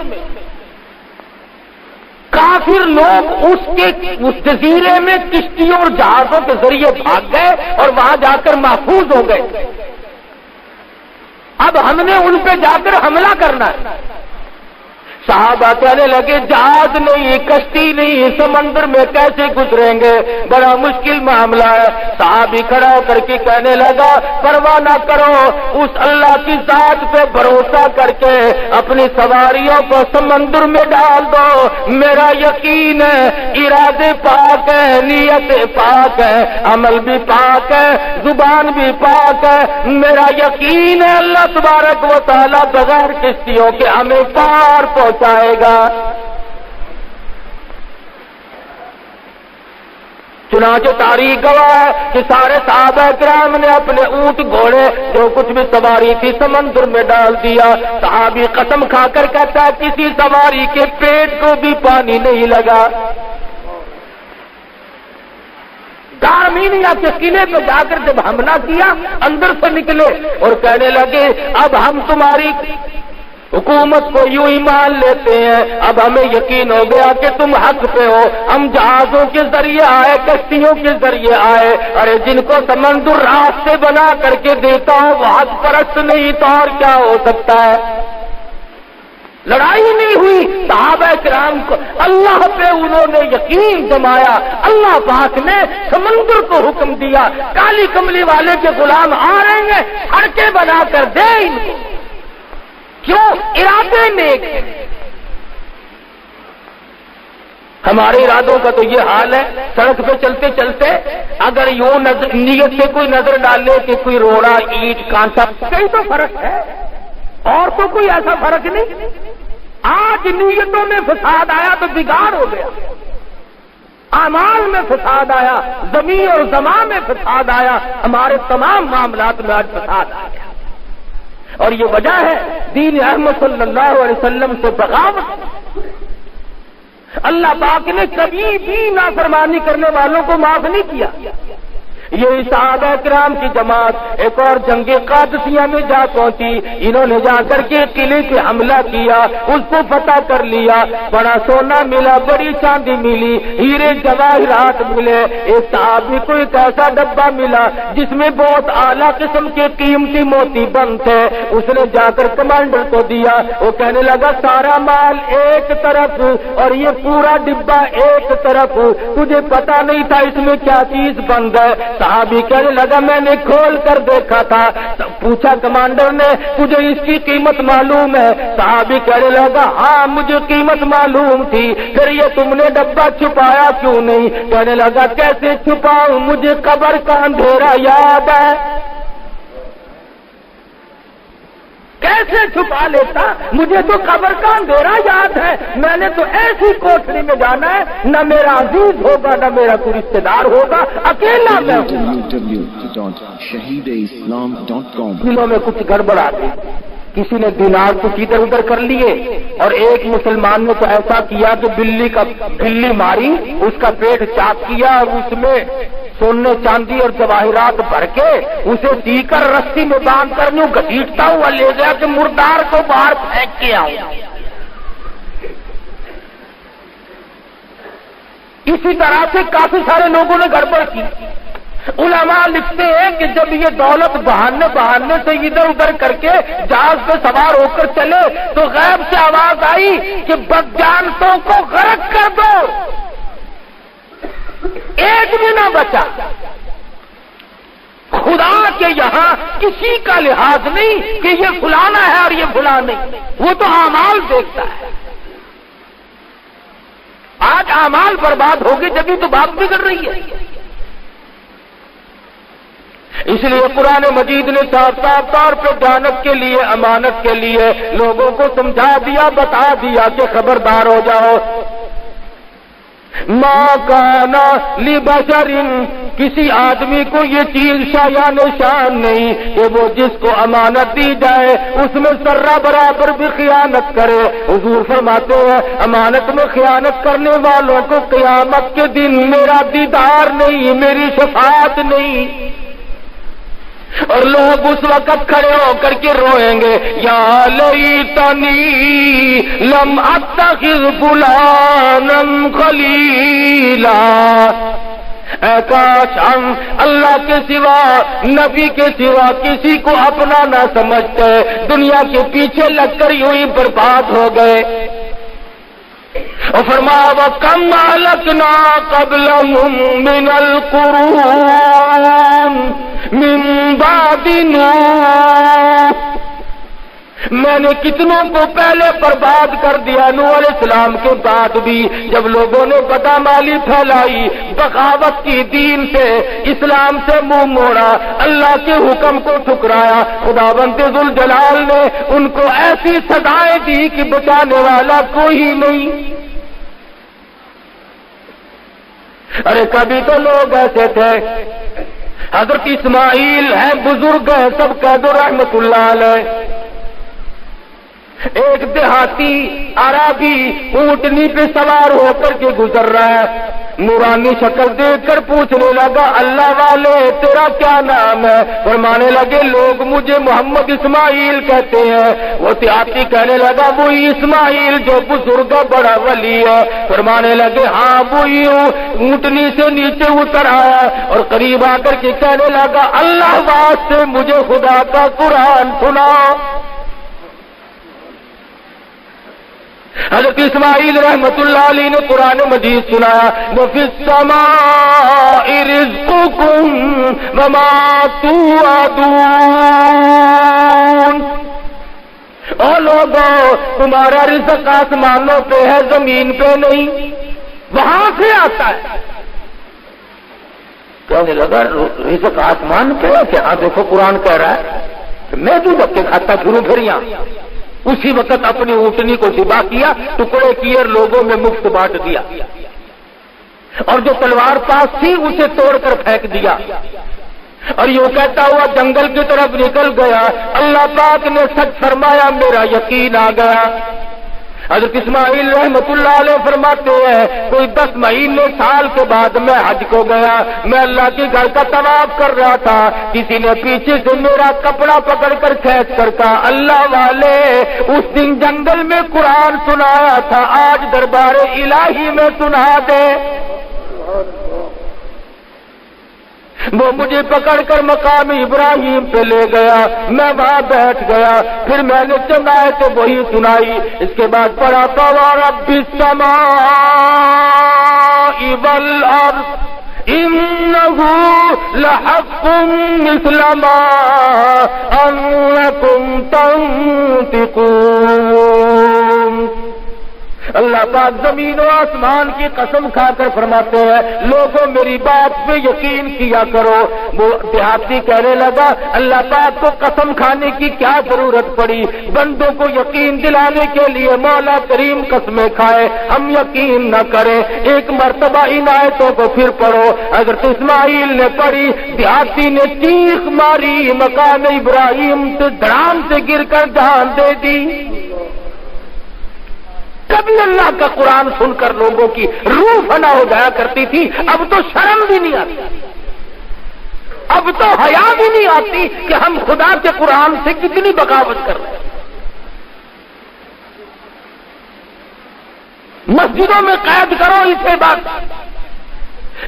کافر لوگ اس جزیرے میں کشتیوں اور جہازوں کے ذریعے بھاگ گئے اور وہاں جا کر محفوظ ہو گئے۔ اب ہم نے ان پہ جا کر حملہ کرنا ہے۔ صحابہ کہنے لگے جہاز نہیں، کشتی نہیں، سمندر میں کیسے گزریں گے، بڑا مشکل معاملہ ہے۔ صحابی کھڑا ہو کر کے کہنے لگا پرواہ نہ کرو، اس اللہ کی ذات پہ بھروسہ کر کے اپنی سواریوں کو سمندر میں ڈال دو، میرا یقین ہے ارادے پاک ہے، نیت پاک ہے، عمل بھی پاک ہے، زبان بھی پاک ہے، میرا یقین ہے اللہ تبارک و تعالی بغیر کشتیوں کے ہمیں پار پہنچائے گا۔ چنانچہ تاریخ گواہ ہے کہ سارے صحابہ کرام نے اپنے اونٹ گھوڑے جو کچھ بھی سواری تھی سمندر میں ڈال دیا۔ صحابی قسم کھا کر کہتا ہے کسی سواری کے پیٹ کو بھی پانی نہیں لگا۔ دارمینیا کے قلعے پہ جا کر جب حملہ کیا اندر سے نکلے اور کہنے لگے اب ہم تمہاری حکومت کو یوں ہی مان لیتے ہیں، اب ہمیں یقین ہو گیا کہ تم حق پہ ہو، ہم جہازوں کے ذریعے آئے، کشتیوں کے ذریعے آئے، ارے جن کو سمندر راستے بنا کر کے دیتا ہوں وہ حق پرست نہیں تو اور کیا ہو سکتا ہے۔ لڑائی نہیں ہوئی، صحابہ کرام کو اللہ پہ انہوں نے یقین جمایا، اللہ پاک نے سمندر کو حکم دیا کالی کملی والے کے غلام آ رہے ہیں، سڑکیں بنا کر دے ان کو، کیوں؟ ارادے نیک ہیں۔ ہمارے ارادوں کا تو یہ حال ہے، سڑک پہ چلتے چلتے اگر یوں نیت سے کوئی نظر ڈالے کہ کوئی روڑا اینٹ کانٹا کئی تو فرق ہے، اور تو کوئی ایسا فرق نہیں۔ آج نیتوں میں فساد آیا تو بگاڑ ہو گیا، اعمال میں فساد آیا، زمین اور زمان میں فساد آیا، ہمارے تمام معاملات میں آج فساد آ گیا۔ اور یہ وجہ ہے دین احمد صلی اللہ علیہ وسلم سے بغاوت۔ اللہ پاک نے کبھی بھی نافرمانی کرنے والوں کو معاف نہیں کیا، یہ صحابہ کرام کی جماعت ایک اور جنگ قادسیہ میں جا پہنچی، انہوں نے جا کر کے قلعے پہ حملہ کیا، اس کو فتح کر لیا، بڑا سونا ملا، بڑی چاندی ملی، ہیرے جواہرات ملے۔ ایک صحابی کو ایک ایسا ڈبہ ملا جس میں بہت اعلیٰ قسم کے قیمتی موتی بند تھے، اس نے جا کر کمانڈر کو دیا۔ وہ کہنے لگا سارا مال ایک طرف اور یہ پورا ڈبہ ایک طرف، تجھے پتا نہیں تھا اس میں کیا چیز بند ہے؟ صحابی کہنے لگا میں نے کھول کر دیکھا تھا۔ پوچھا کمانڈر نے تجھے اس کی قیمت معلوم ہے؟ صحابی کہنے لگا ہاں مجھے قیمت معلوم تھی، پھر یہ تم نے ڈبہ چھپایا کیوں نہیں؟ کہنے لگا کیسے چھپاؤں، مجھے قبر کا اندھیرا یاد ہے۔ کیسے چھپا لیتا، مجھے تو قبر کا اندھیرا یاد ہے، میں نے تو ایسی کوٹری میں جانا ہے، نہ میرا عزیز ہوگا نہ میرا کوئی رشتے دار ہوگا، اکیلا میں ہوں۔ دلوں میں کچھ گڑبڑ آ گئی، کسی نے دینار کو ادھر ادھر کر لیے، اور ایک مسلمان نے تو ایسا کیا کہ بلی ماری، اس کا پیٹ چاک کیا اور اس میں سونے چاندی اور جواہرات بھر کے اسے سی کر رسی میں باندھ کر یوں گھسیٹتا ہوا لے گیا کہ مردار کو باہر پھینک کے آؤں۔ اسی طرح سے کافی سارے لوگوں نے گڑبڑ کی۔ علماء لکھتے ہیں کہ جب یہ دولت بہانے سے ادھر ادھر کر کے جہاز پہ سوار ہو کر چلے تو غیب سے آواز آئی کہ بدجانتوں کو غرق کر دو، ایک بھی نہ بچا۔ خدا کے یہاں کسی کا لحاظ نہیں کہ یہ فلانا ہے اور یہ فلانا نہیں، وہ تو اعمال دیکھتا ہے۔ آج اعمال برباد ہو گئے جبھی تو بات بگڑ رہی ہے۔ اس لیے قرآن مجید نے صاف صاف طور پہ جانت کے لیے، امانت کے لیے لوگوں کو سمجھا دیا، بتا دیا کہ خبردار ہو جاؤ۔ ما کانا لبشر، کسی آدمی کو یہ چیز شایع نشان نہیں کہ وہ جس کو امانت دی جائے اس میں ذرہ برابر بھی خیانت کرے۔ حضور فرماتے ہیں امانت میں خیانت کرنے والوں کو قیامت کے دن میرا دیدار نہیں، میری شفاعت نہیں، اور لوگ اس وقت کھڑے ہو کر کے روئیں گے یا لیتنی لم اتخذ فلانا خلیلا، اے کاش ہم اللہ کے سوا، نبی کے سوا کسی کو اپنا نہ سمجھتے، دنیا کے پیچھے لگ کر یوں ہی برباد ہو گئے۔ اور فرمایا وَكَمْ أَهْلَكْنَا قَبْلَهُم مِّنَ الْقُرُونِ مِن بَعْدِ نُوحٍ، میں نے کتنوں کو پہلے برباد کر دیا نوح علیہ السلام کے بعد بھی، جب لوگوں نے بدعمالی پھیلائی، بغاوت کی، دین سے، اسلام سے منہ موڑا، اللہ کے حکم کو ٹھکرایا، خداوند ذوالجلال نے ان کو ایسی سزائیں دی کہ بچانے والا کوئی نہیں۔ ارے کبھی تو لوگ ایسے تھے، حضرت اسماعیل ہیں، بزرگ ہیں، سب کہہ دو رحمت اللہ علیہ۔ ایک دیہاتی عربی اونٹنی پہ سوار ہو کر کے گزر رہا ہے، نورانی شکل دیکھ کر پوچھنے لگا اللہ والے تیرا کیا نام ہے؟ فرمانے لگے لوگ مجھے محمد اسماعیل کہتے ہیں۔ وہ دیہاتی کہنے لگا وہی اسماعیل جو بزرگ بڑا ولی ہے؟ فرمانے لگے ہاں وہی ہوں۔ اونٹنی سے نیچے اتر آیا اور قریب آ کر کے کہنے لگا اللہ واسطے مجھے خدا کا قرآن سناؤ۔ حضرت اسماعیل رحمت اللہ علیہ نے قرآن مجید سنایا وَفِي السَّمَاءِ رِزْقُكُمْ وَمَا تُوعَدُونَ، او لوگوں تمہارا رزق آسمانوں پہ ہے، زمین پہ نہیں، وہاں سے آتا ہے۔ کہنے لگا رزق آسمان پہ ہے کہ ہاں دیکھو قرآن کہہ رہا ہے، میں تو دھکے کھاتا پھروں پھر یہاں۔ اسی وقت اپنی اونٹنی کو ذبح کیا، ٹکڑے کیے اور لوگوں میں مفت بانٹ دیا، اور جو تلوار پاس تھی اسے توڑ کر پھینک دیا، اور یوں کہتا ہوا جنگل کی طرف نکل گیا۔ اللہ پاک نے سچ فرمایا، میرا یقین آ گیا۔ حضرت اسماعیل رحمت اللہ علیہ فرماتے ہیں کوئی 10 مہینے سال کے بعد میں حج کو گیا، میں اللہ کے گھر کا طواف کر رہا تھا، کسی نے پیچھے سے میرا کپڑا پکڑ کر کھینچ کر کہا اللہ والے اس دن جنگل میں قرآن سنایا تھا، آج دربار الہی میں سنا دے۔ وہ مجھے پکڑ کر مقام ابراہیم پہ لے گیا، میں وہاں بیٹھ گیا، پھر میں نے چند آیتیں وہی سنائی، اس کے بعد پڑھا فَوَرَبِّ السَّمَاءِ وَالْأَرْضِ إِنَّهُ لَحَقٌّ مِثْلَ مَا أَنَّكُمْ تَنطِقُونَ۔ اللہ پاک زمین و آسمان کی قسم کھا کر فرماتے ہیں لوگوں میری بات پہ یقین کیا کرو۔ وہ دیہاتی کہنے لگا اللہ پاک کو قسم کھانے کی کیا ضرورت پڑی، بندوں کو یقین دلانے کے لیے مولا کریم قسمیں کھائے، ہم یقین نہ کریں۔ ایک مرتبہ ان آیتوں کو پھر پڑھو، حضرت اسماعیل نے پڑھی، دیہاتی نے چیخ ماری، مقام ابراہیم سے دھڑام سے گر کر جان دے دی۔ کبھی اللہ کا قرآن سن کر لوگوں کی روح فنا ہو جایا کرتی تھی، اب تو شرم بھی نہیں آتی، اب تو حیا بھی نہیں آتی کہ ہم خدا کے قرآن سے کتنی بغاوت کر رہے ہیں۔ مسجدوں میں قید کرو اسے بات،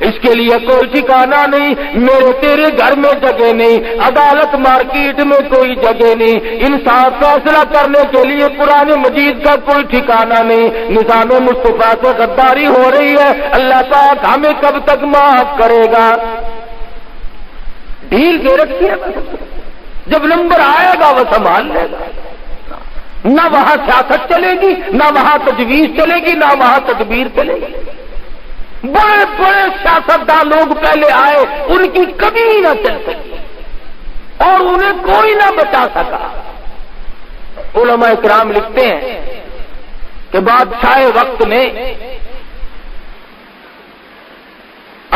اس کے لیے کوئی ٹھکانہ نہیں، میرے تیرے گھر میں جگہ نہیں، عدالت مارکیٹ میں کوئی جگہ نہیں، انصاف فیصلہ کرنے کے لیے قرآن مجید کا کوئی ٹھکانہ نہیں۔ نظام مصطفیٰ سے غداری ہو رہی ہے، اللہ پاک ہمیں کب تک معاف کرے گا؟ ڈھیل دے رکھی ہے، جب نمبر آئے گا وہ سنبھال لے گا۔ نہ وہاں سیاست چلے گی، نہ وہاں تجویز چلے گی، نہ وہاں تدبیر چلے گی۔ بڑے بڑے سیاستدان لوگ پہلے آئے، ان کی کبھی نہ چل سکی اور انہیں کوئی نہ بچا سکا۔ علماء کرام لکھتے ہیں کہ بادشاہ وقت نے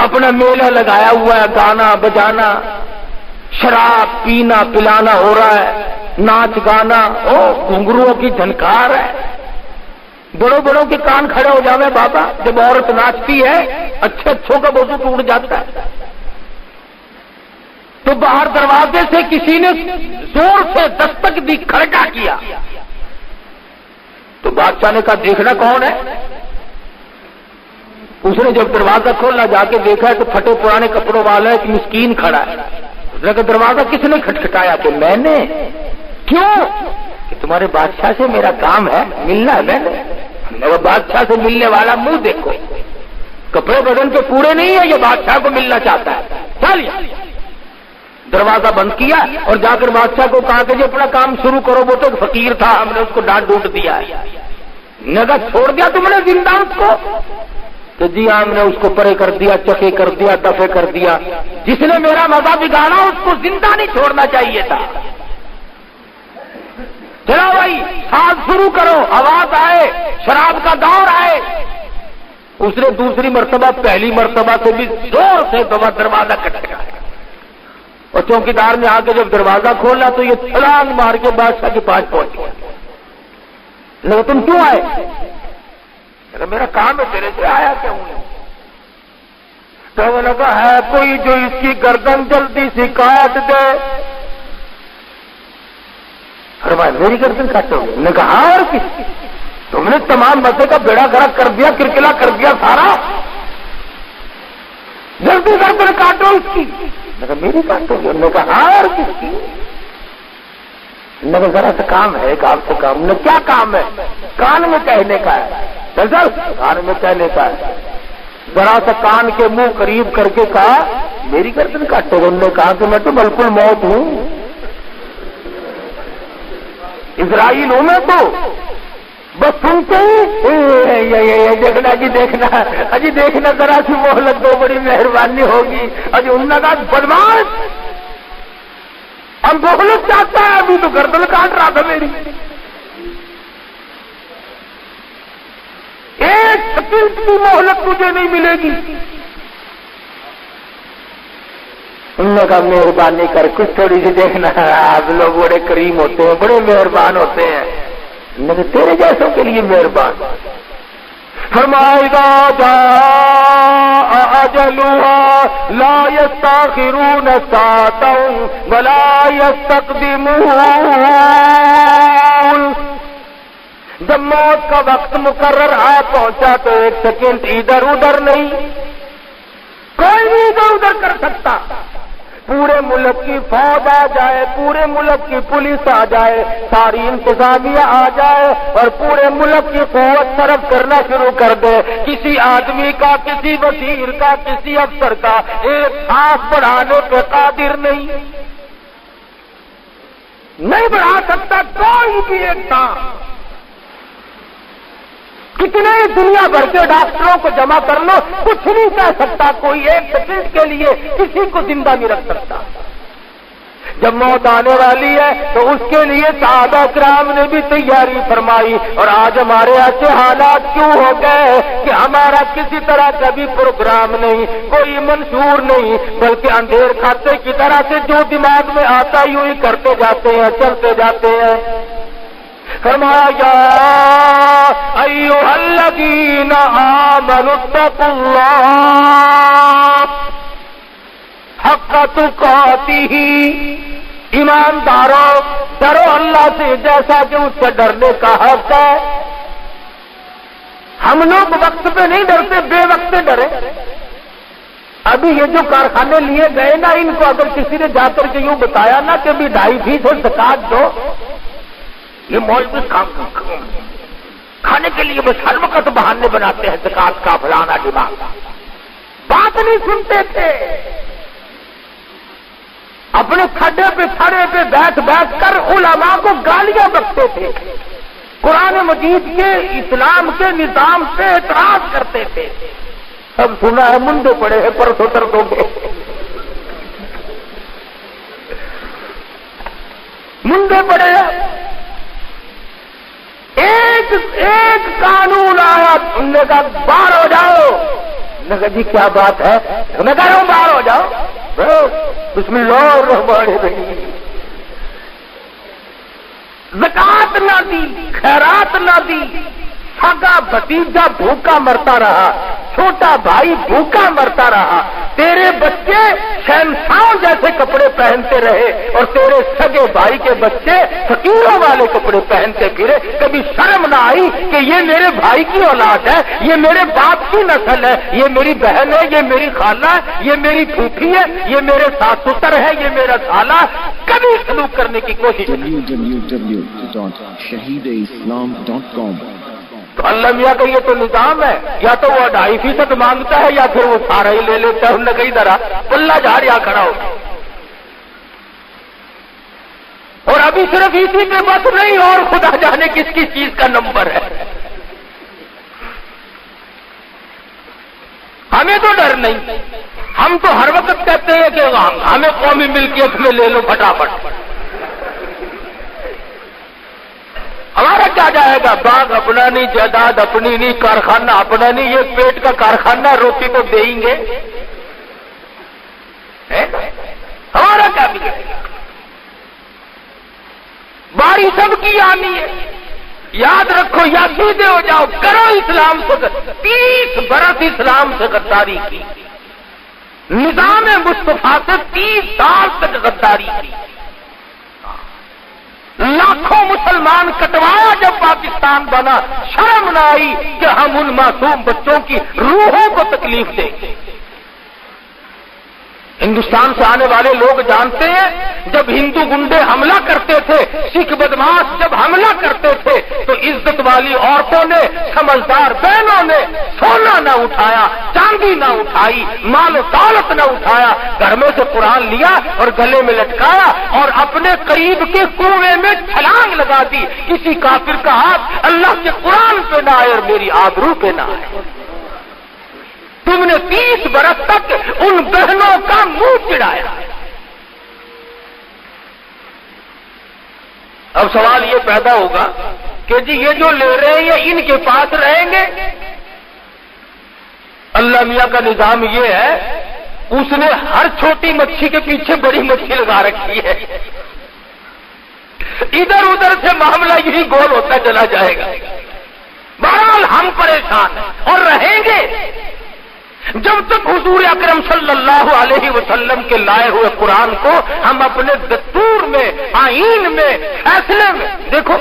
اپنا میلہ لگایا ہوا ہے، گانا بجانا، شراب پینا پلانا ہو رہا ہے، ناچ گانا، گھنگروؤں کی جھنکار ہے، بڑوں بڑوں کے کان کھڑے ہو جاوے بابا، جب عورت ناچتی ہے اچھے اچھوں کا وضو ٹوٹ جاتا ہے۔ تو باہر دروازے سے کسی نے زور سے دستک دی، کھڑکا کیا، تو بادشاہ نے کہا دیکھنا کون ہے؟ اس نے جب دروازہ کھولا جا کے دیکھا تو پھٹے پرانے کپڑوں والا ایک مسکین کھڑا ہے۔ اس نے کہا دروازہ کس نے کھٹکھٹایا؟ کہ میں نے۔ کیوں؟ کہ تمہارے بادشاہ سے میرا کام ہے، ملنا ہے میں نے۔ بادشاہ سے ملنے والا منہ دیکھو، کپڑے بدن کے پورے نہیں ہے، یہ بادشاہ کو ملنا چاہتا ہے۔ چلیے دروازہ بند کیا اور جا کر بادشاہ کو کہا کہ جی اپنا کام شروع کرو، وہ تو فقیر تھا، ہم نے اس کو ڈانٹ ڈونٹ دیا ہے۔ نگا چھوڑ دیا تم نے زندہ اس کو؟ کہ جی ہم نے اس کو پرے کر دیا، چکے کر دیا، دفے کر دیا۔ جس نے میرا مزہ بگاڑا اس کو زندہ نہیں چھوڑنا چاہیے تھا۔ چلو بھائی ساز شروع کرو، آواز آئے، شراب کا دور آئے۔ اس نے دوسری مرتبہ پہلی مرتبہ سے بھی زور سے دروازہ کھٹکھٹایا اور چوکیدار نے آ کے جب دروازہ کھولا تو یہ چھلانگ مار کے بادشاہ کے پاس پہنچ گیا۔ لیکن تم کیوں آئے؟ میرا کام ہے، تیرے سے آیا کیا ہوں؟ تو وہ لگا ہے کوئی جو اس کی گردن جلدی سے کاٹ دے۔ میری گردن کاٹو؟ نے کہا اور کس؟ تم نے تمام مسئلے کا بیڑا گرک کر دیا، کرکلا کر دیا سارا، جلدی گردن کاٹو اس کی۔ نے کہا میری کاٹو گے؟ نے کہا اور کس کی؟ نے کہا ذرا سا کام ہے، ایک آپ کو کام۔ نے کیا کام ہے؟ کان میں کہنے کا ہے۔ چل کان میں کہنے کا ہے۔ ذرا سا کان کے منہ قریب کر کے کہا میری گردن کاٹو گے؟ انہوں نے کہا کہ میں تو ملک الموت ہوں، اسرائیل ہوں میں تو، بس سنتے ہی دیکھنا جی دیکھنا اجی دیکھنا، ذرا سی مہلت دو، بڑی مہربانی ہوگی۔ اجی انہوں نے کہا بدماش، ہم مہلت چاہتا ہے، ابھی تو گردن کاٹ رہا تھا میری۔ ایک سیکنڈ کی مہلت مجھے نہیں ملے گی۔ انہوں نے کہا مہربانی کر کچھ تھوڑی سی دیکھنا، آپ لوگ بڑے کریم ہوتے ہیں، بڑے مہربان ہوتے ہیں، مگر تیرے جیسوں کے لیے مہربان. فرمائے جاء اجلها لا يستاخرون ساعة ولا يستقدمون. جب موت کا وقت مقرر آ پہنچا تو ایک سیکنڈ ادھر ادھر نہیں، کوئی نہیں ادھر ادھر کر سکتا. پورے ملک کی فوج آ جائے، پورے ملک کی پولیس آ جائے، ساری انتظامیہ آ جائے اور پورے ملک کی قوت صرف کرنا شروع کر دے، کسی آدمی کا، کسی وزیر کا، کسی افسر کا ایک سانس بڑھانے پہ قادر نہیں بڑھا سکتا کوئی بھی ایک سانس. کتنے دنیا بھر کے ڈاکٹروں کو جمع کر لو، کچھ نہیں کہہ سکتا کوئی ایک سیکنڈ کے لیے کسی کو زندہ نہیں رکھ سکتا. جب موت آنے والی ہے تو اس کے لیے صحابہ کرام نے بھی تیاری فرمائی. اور آج ہمارے ایسے حالات کیوں ہو گئے کہ ہمارا کسی طرح کا بھی پروگرام نہیں، کوئی منشور نہیں، بلکہ اندھیر کھاتے کی طرح سے جو دماغ میں آتا یوں ہی کرتے جاتے ہیں، چلتے جاتے ہیں. فرمایا یا ایھا الذین آمنوا اتقوا اللہ حق تقاتہ. ایمانداروں ڈرو اللہ سے جیسا کہ اس سے ڈرنے کا حق ہے. ہم لوگ وقت پہ نہیں ڈرتے، بے وقت پہ ڈرے. ابھی یہ جو کارخانے لیے گئے نا، ان کو اگر کسی نے جا کر کے یوں بتایا نا کہ بھی 2.5% زکات دو، یہ مولوی کھانے کے لیے بس ہر وقت بہانے بناتے ہیں، زکات کا فلانا دماغ. بات نہیں سنتے تھے، اپنے کھڈے پہ کھڑے پہ بیٹھ کر علماء کو گالیاں بکتے تھے، قرآن مجید کے اسلام کے نظام سے اعتراض کرتے تھے. اب سنا ہے منڈے پڑے ہیں، پرسوں ترکوں کے منڈے پڑے ہیں. ایک قانون آیا، ان نے کہا باہر ہو جاؤ. نے کہا جی کیا بات ہے؟ میں کہہ رہا ہوں باہر ہو جاؤ. بسم اللہ الرحمن الرحیم. زکات نہ دی، خیرات نہ دی، سگا بھتیجا بھوکا مرتا رہا، چھوٹا بھائی بھوکا مرتا رہا، تیرے بچے شہنشاہوں جیسے کپڑے پہنتے رہے اور تیرے سگے بھائی کے بچے فقیروں والے کپڑے پہنتے پھرے. کبھی شرم نہ آئی کہ یہ میرے بھائی کی اولاد ہے، یہ میرے باپ کی نسل ہے، یہ میری بہن ہے، یہ میری خالہ ہے، یہ میری پھوپھی ہے، یہ میرے ساس سسر ہے، یہ میرا سالہ. کبھی سلوک کرنے کی کوشش نہیں. www.shahideislam.com. تو اللہ میاں کا یہ تو نظام ہے، یا تو وہ 2.5% مانگتا ہے یا پھر وہ سارا ہی لے لیتا ہے. انہوں نے کئی طرح پلہ جھاڑ یا کھڑا ہو. اور ابھی صرف اسی پہ بس نہیں، اور خدا جانے کس کس چیز کا نمبر ہے. ہمیں تو ڈر نہیں، ہم تو ہر وقت کہتے ہیں کہ ہمیں قومی ملکیت میں لے لو فٹافٹ. ہمارا کیا جائے گا؟ باغ اپنا نہیں، جائیداد اپنی نہیں، کارخانہ اپنا نہیں. یہ پیٹ کا کارخانہ، روٹی تو دیں گے. ہمارا کیا بگڑے گا؟ باری سب کی آنی ہے. یاد رکھو یا سیدھے ہو جاؤ، کرو اسلام سے. 30 برس اسلام سے غداری کی، نظام مصطفیٰ سے 30 سال تک غداری کی. لاکھوں مسلمان کٹوایا جب پاکستان بنا. شرم نہ آئی کہ ہم ان معصوم بچوں کی روحوں کو تکلیف دیں. ہندوستان سے آنے والے لوگ جانتے ہیں جب ہندو گنڈے حملہ کرتے تھے، سکھ بدماش جب حملہ کرتے تھے تو عزت والی عورتوں نے، سمجھدار بہنوں نے سونا نہ اٹھایا، چاندی نہ اٹھائی، مال و دولت نہ اٹھایا، گھر میں سے قرآن لیا اور گلے میں لٹکایا اور اپنے قریب کے کنویں میں چھلانگ لگا دی. کسی کافر کا ہاتھ اللہ کے قرآن پہ نہ آئے اور میری آبرو پہ نہ آئے. تم نے 30 برس تک ان بہنوں کا منہ چڑھایا. اب سوال یہ پیدا ہوگا کہ جی یہ جو لے رہے ہیں یہ ان کے پاس رہیں گے؟ اللہ میاں کا نظام یہ ہے، اس نے ہر چھوٹی مچھی کے پیچھے بڑی مچھی لگا رکھی ہے. ادھر ادھر سے معاملہ یہی گول ہوتا چلا جائے گا. بہرحال ہم پریشان ہیں اور رہیں گے جب تک حضور اکرم صلی اللہ علیہ وسلم کے لائے ہوئے قرآن کو ہم اپنے دستور میں، آئین میں، فیصلے میں. دیکھو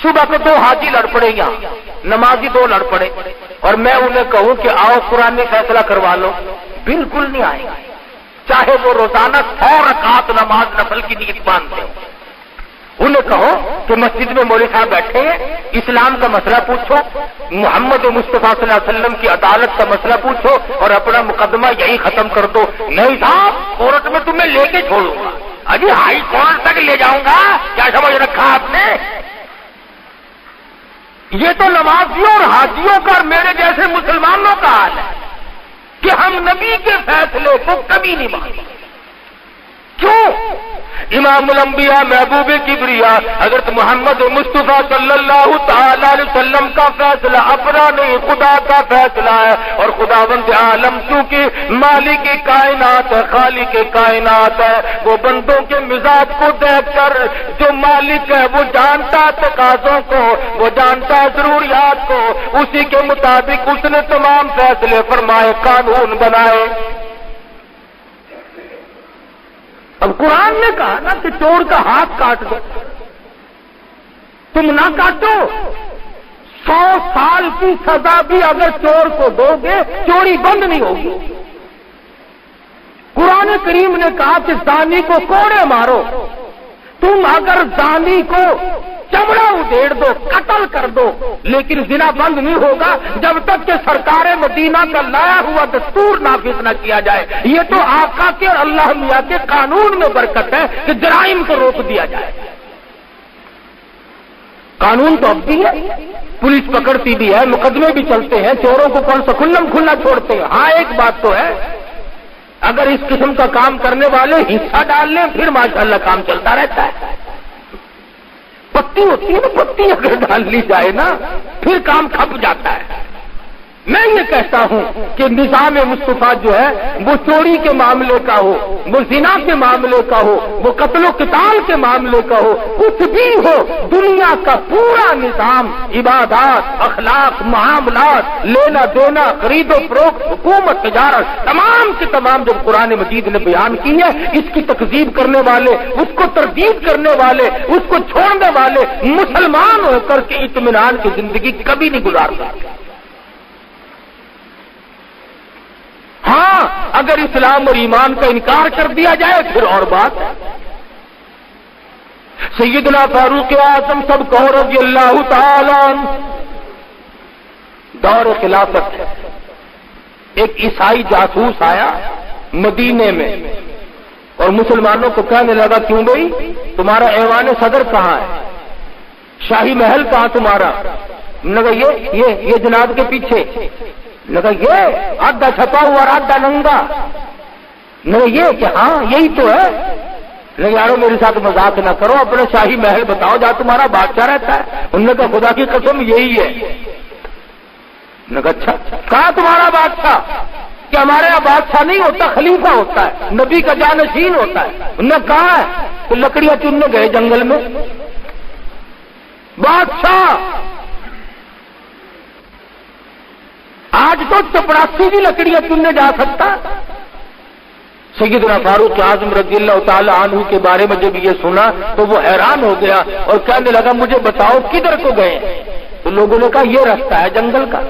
صبح کو 2 حاجی لڑ پڑے یہاں، نمازی 2 لڑ پڑے، اور میں انہیں کہوں کہ آؤ قرآن میں فیصلہ کروا لو، بالکل نہیں آئے گا، چاہے وہ روزانہ 100 رکعت نماز نفل کی نیت باندھتے ہو. انہیں کہو کہ مسجد میں مولوی صاحب بیٹھے ہیں، اسلام کا مسئلہ پوچھو، محمد مصطفیٰ صلی اللہ علیہ وسلم کی عدالت کا مسئلہ پوچھو اور اپنا مقدمہ یہی ختم کر دو. نہیں صاحب، کورٹ میں تمہیں لے کے چھوڑوں گا، ابھی ہائی کورٹ تک لے جاؤں گا. کیا سمجھ رکھا آپ نے؟ یہ تو نمازیوں اور حاجیوں کا اور میرے جیسے مسلمانوں کا حال ہے کہ ہم نبی کے فیصلے کو کبھی نہیں مانتے. کیوں؟ امام الانبیاء محبوب کبریا حضرت محمد مصطفیٰ صلی اللہ تعالی علیہ وسلم کا فیصلہ اپنا نہیں، خدا کا فیصلہ ہے. اور خداوند عالم چونکہ مالک کائنات ہے، خالق کائنات ہے، وہ بندوں کے مزاج کو دیکھ کر جو مالک ہے وہ جانتا تقاضوں کو، وہ جانتا ضروریات کو، اسی کے مطابق اس نے تمام فیصلے فرمائے، قانون بنائے. اب قرآن نے کہا نا کہ چور کا ہاتھ کاٹ دو، تم نہ کاٹو، 100 سال کی سزا بھی اگر چور کو دو گے چوری بند نہیں ہوگی. قرآن کریم نے کہا کہ زانی کو کوڑے مارو. تم اگر زانی کو چمڑا ادھیڑ دو، قتل کر دو، لیکن زنا بند نہیں ہوگا جب تک کہ سرکار مدینہ کا لایا ہوا دستور نافذ نہ کیا جائے. یہ تو آقا کے اور اللہ میاں کے قانون میں برکت ہے کہ جرائم کو روک دیا جائے. قانون تو اب بھی ہے، پولیس پکڑتی بھی ہے، مقدمے بھی چلتے ہیں، چوروں کو کون سا کھلم کھلا چھوڑتے ہیں. ہاں ایک بات تو ہے، اگر اس قسم کا کام کرنے والے حصہ ڈال لیں پھر ماشاءاللہ کام چلتا رہتا ہے. پتی ہوتی ہے نا، پتی اگر ڈال لی جائے نا پھر کام کھپ جاتا ہے. میں یہ کہتا ہوں کہ نظام مصطفیٰ جو ہے وہ چوری کے معاملے کا ہو، وہ زنا کے معاملے کا ہو، وہ قتل و قتال کے معاملے کا ہو، کچھ بھی ہو، دنیا کا پورا نظام، عبادات، اخلاق، معاملات، لینا دینا، خرید و فروخت، حکومت، تجارت، تمام کے تمام جب قرآن مجید نے بیان کی ہے، اس کی تکذیب کرنے والے، اس کو تردید کرنے والے، اس کو چھوڑنے والے مسلمان ہو کر کے اطمینان کی زندگی کبھی نہیں گزار سکتے. ہاں اگر اسلام اور ایمان کا انکار کر دیا جائے پھر اور بات ہے. سیدنا فاروق اعظم سب کو رضی اللہ تعالی عنہ دور خلافت ہے، ایک عیسائی جاسوس آیا مدینے میں اور مسلمانوں کو کہنے لگا کیوں بھائی تمہارا ایوان صدر کہاں ہے، شاہی محل کہاں تمہارا؟ لگا یہ جناب کے پیچھے. لگا یہ آدھا چھپا ہوا اور آدھا ننگا. لگا یہ کہ ہاں یہی تو ہے. لگا یارو میرے ساتھ مذاق نہ کرو، اپنا شاہی محل بتاؤ جہاں تمہارا بادشاہ رہتا ہے. انہوں نے کہا خدا کی قسم یہی ہے. لگا اچھا کہاں تمہارا بادشاہ؟ کہ ہمارے یہاں بادشاہ نہیں ہوتا، خلیفہ ہوتا ہے، نبی کا جانشین ہوتا ہے. انہوں نے کہا ہے تو لکڑیاں چننے گئے جنگل میں. بادشاہ آج تو چپڑاسی کی لکڑیاں چننے جا سکتا. سیدنا فاروق اعظم رضی اللہ تعالی عنہ کے بارے میں جب یہ سنا تو وہ حیران ہو گیا اور کہنے لگا مجھے بتاؤ کدھر کو گئے؟ تو لوگوں نے کہا یہ راستہ ہے جنگل کا.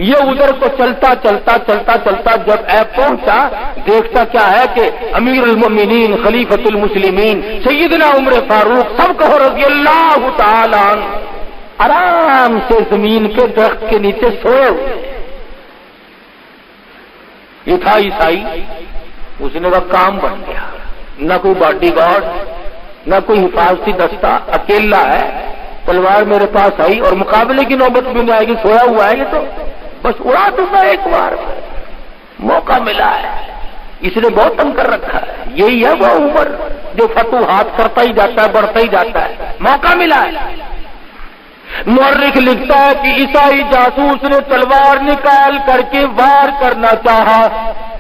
یہ ادھر کو چلتا چلتا چلتا چلتا جب ایپ پہنچا دیکھتا کیا ہے کہ امیر المومنین خلیفۃ المسلمین سیدنا عمر فاروق سب کو رضی اللہ تعالی عنہ آرام سے زمین کے درخت کے نیچے سوئے ہوئے. یہ تھا عیسائی. اس نے کہا کام بن گیا، نہ کوئی باڈی گارڈ نہ کوئی حفاظتی دستہ، اکیلا ہے، تلوار میرے پاس آئی اور مقابلے کی نوبت بھی نہیں آئے گی، سویا ہوا ہے یہ تو بس اڑا دوں گا ایک بار. موقع ملا ہے، اس نے بہت تنگ کر رکھا ہے. یہی ہے وہ عمر جو فتوحات کرتا ہی جاتا ہے، بڑھتا ہی جاتا ہے. موقع ملا ہے. مورخ لکھتا ہے کہ عیسائی جاسوس نے تلوار نکال کر کے وار کرنا چاہا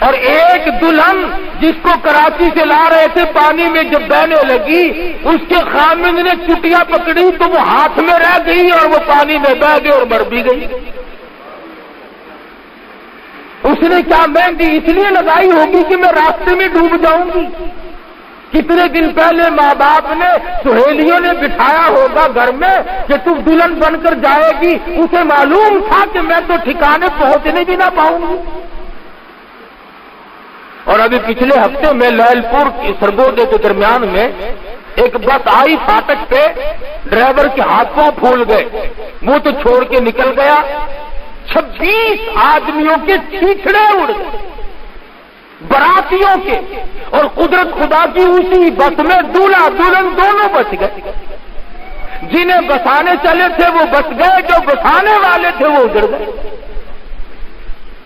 اور ایک دلہن جس کو کراچی سے لا رہے تھے پانی میں جب بہنے لگی، اس کے خامند نے چٹیا پکڑی تو وہ ہاتھ میں رہ گئی اور وہ پانی میں بہ گئی اور مر بھی گئی۔ اس نے کیا مہندی اس لیے لگائی ہوگی کہ میں راستے میں ڈوب جاؤں گی؟ کتنے دن پہلے ماں باپ نے سہیلیوں نے بٹھایا ہوگا گھر میں کہ تم دلہن بن کر جائے گی، اسے معلوم تھا کہ میں تو ٹھکانے پہنچنے بھی نہ پاؤں گی۔ اور ابھی پچھلے ہفتے میں لال پور کی سرگودے کے درمیان میں ایک بس آئی فاٹک پہ، ڈرائیور کے ہاتھوں پھول گئے، وہ تو چھوڑ کے نکل گیا، 26 آدمیوں کے چھیچڑے اڑ گئے، براتیوں کے، اور قدرت خدا کی اسی بس میں دولہا دلہن دونوں بچ گئے۔ جنہیں بسانے چلے تھے وہ بچ گئے، جو بسانے والے تھے وہ اجڑ گئے۔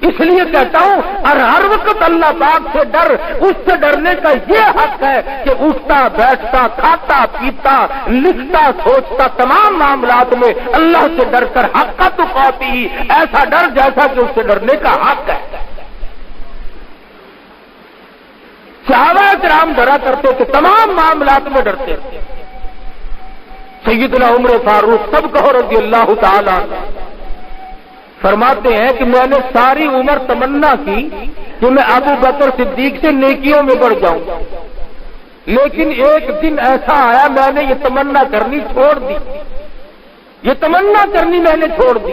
اس لیے کہتا ہوں ہر وقت اللہ پاک سے ڈر، اس سے ڈرنے کا یہ حق ہے کہ اٹھتا بیٹھتا کھاتا پیتا لکھتا سوچتا تمام معاملات میں اللہ سے ڈر کر حق کا تو قاطی، ایسا ڈر جیسا کہ اس سے ڈرنے کا حق ہے۔ صحابہ کرام ڈرا کرتے تھے، تمام معاملات میں ڈرتے تھے۔ سیدنا عمر فاروق سب کہو رضی اللہ تعالی عنہ فرماتے ہیں کہ میں نے ساری عمر تمنا کی کہ میں ابو بکر صدیق سے نیکیوں میں بڑھ جاؤں، لیکن ایک دن ایسا آیا میں نے یہ تمنا کرنی چھوڑ دی، یہ تمنا کرنی میں نے چھوڑ دی۔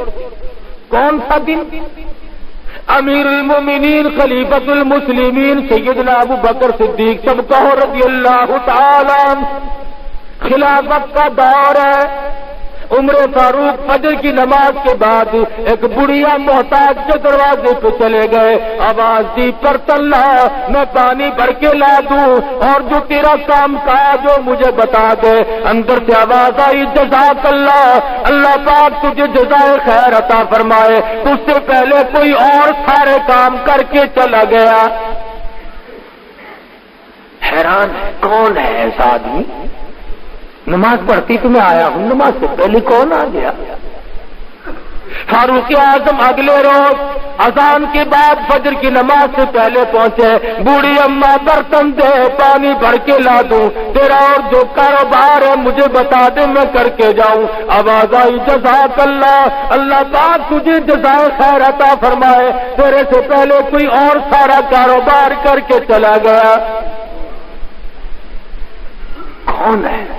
کون سا دن؟ امیر المومنین خلیفۃ المسلمین سیدنا ابو بکر صدیق سب کہو رضی اللہ تعالی عنہ خلافت کا دور ہے۔ عمر فاروق فجر کی نماز کے بعد ایک بڑھیا محتاج کے دروازے پہ چلے گئے، آواز دی پرت اللہ میں پانی بھر کے لا دوں اور جو تیرا کام کاج جو مجھے بتا دے۔ اندر سے آواز آئی جزاک اللہ، اللہ پاک تجھے جزائے خیر عطا فرمائے، تجھ سے پہلے کوئی اور سارے کام کر کے چلا گیا۔ حیران ہے کون ہے ایسا آدمی؟ نماز پڑھتی تو میں آیا ہوں، نماز سے پہلے کون آ گیا؟ فاروق اعظم اگلے روز اذان کے بعد فجر کی نماز سے پہلے پہنچے، بوڑھی اماں برتن دے پانی بھر کے لا دوں، تیرا اور جو کاروبار ہے مجھے بتا دے میں کر کے جاؤں۔ آواز آئی جزاک اللہ، اللہ پاک تجھے جزائے خیر عطا فرمائے، تیرے سے پہلے کوئی اور سارا کاروبار کر کے چلا گیا۔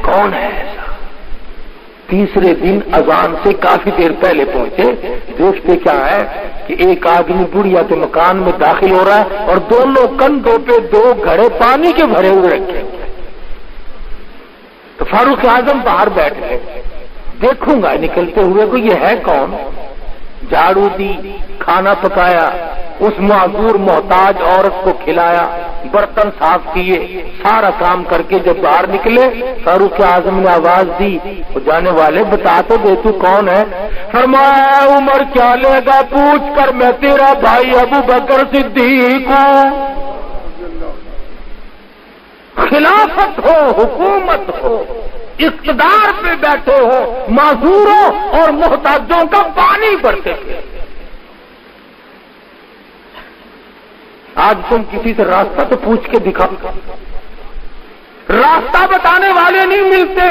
کون ہے ایسا؟ تیسرے دن اذان سے کافی دیر پہلے پہنچے، دیکھتے کیا ہے کہ ایک آدمی بڑھیا کے مکان میں داخل ہو رہا ہے اور دونوں کندھوں پہ 2 گھڑے پانی کے بھرے ہوئے رکھے ہوئے۔ تو فاروق اعظم باہر بیٹھ گئے، دیکھوں گا نکلتے ہوئے کو یہ ہے کون؟ جھاڑو دی، کھانا پکایا، اس معذور محتاج عورت کو کھلایا، برتن صاف کیے، سارا کام کر کے جب باہر نکلے فاروق اعظم نے آواز دی، وہ جانے والے بتا تو دے تو کون ہے؟ فرمایا عمر کیا لے گا پوچھ کر، میں تیرا بھائی ابو بکر صدیق ہوں۔ خلافت ہو، حکومت ہو، اقتدار پہ بیٹھے ہو، معذوروں اور محتاجوں کا پانی بھرتے تھے۔ آج تم کسی سے راستہ تو پوچھ کے دکھاؤ، راستہ بتانے والے نہیں ملتے،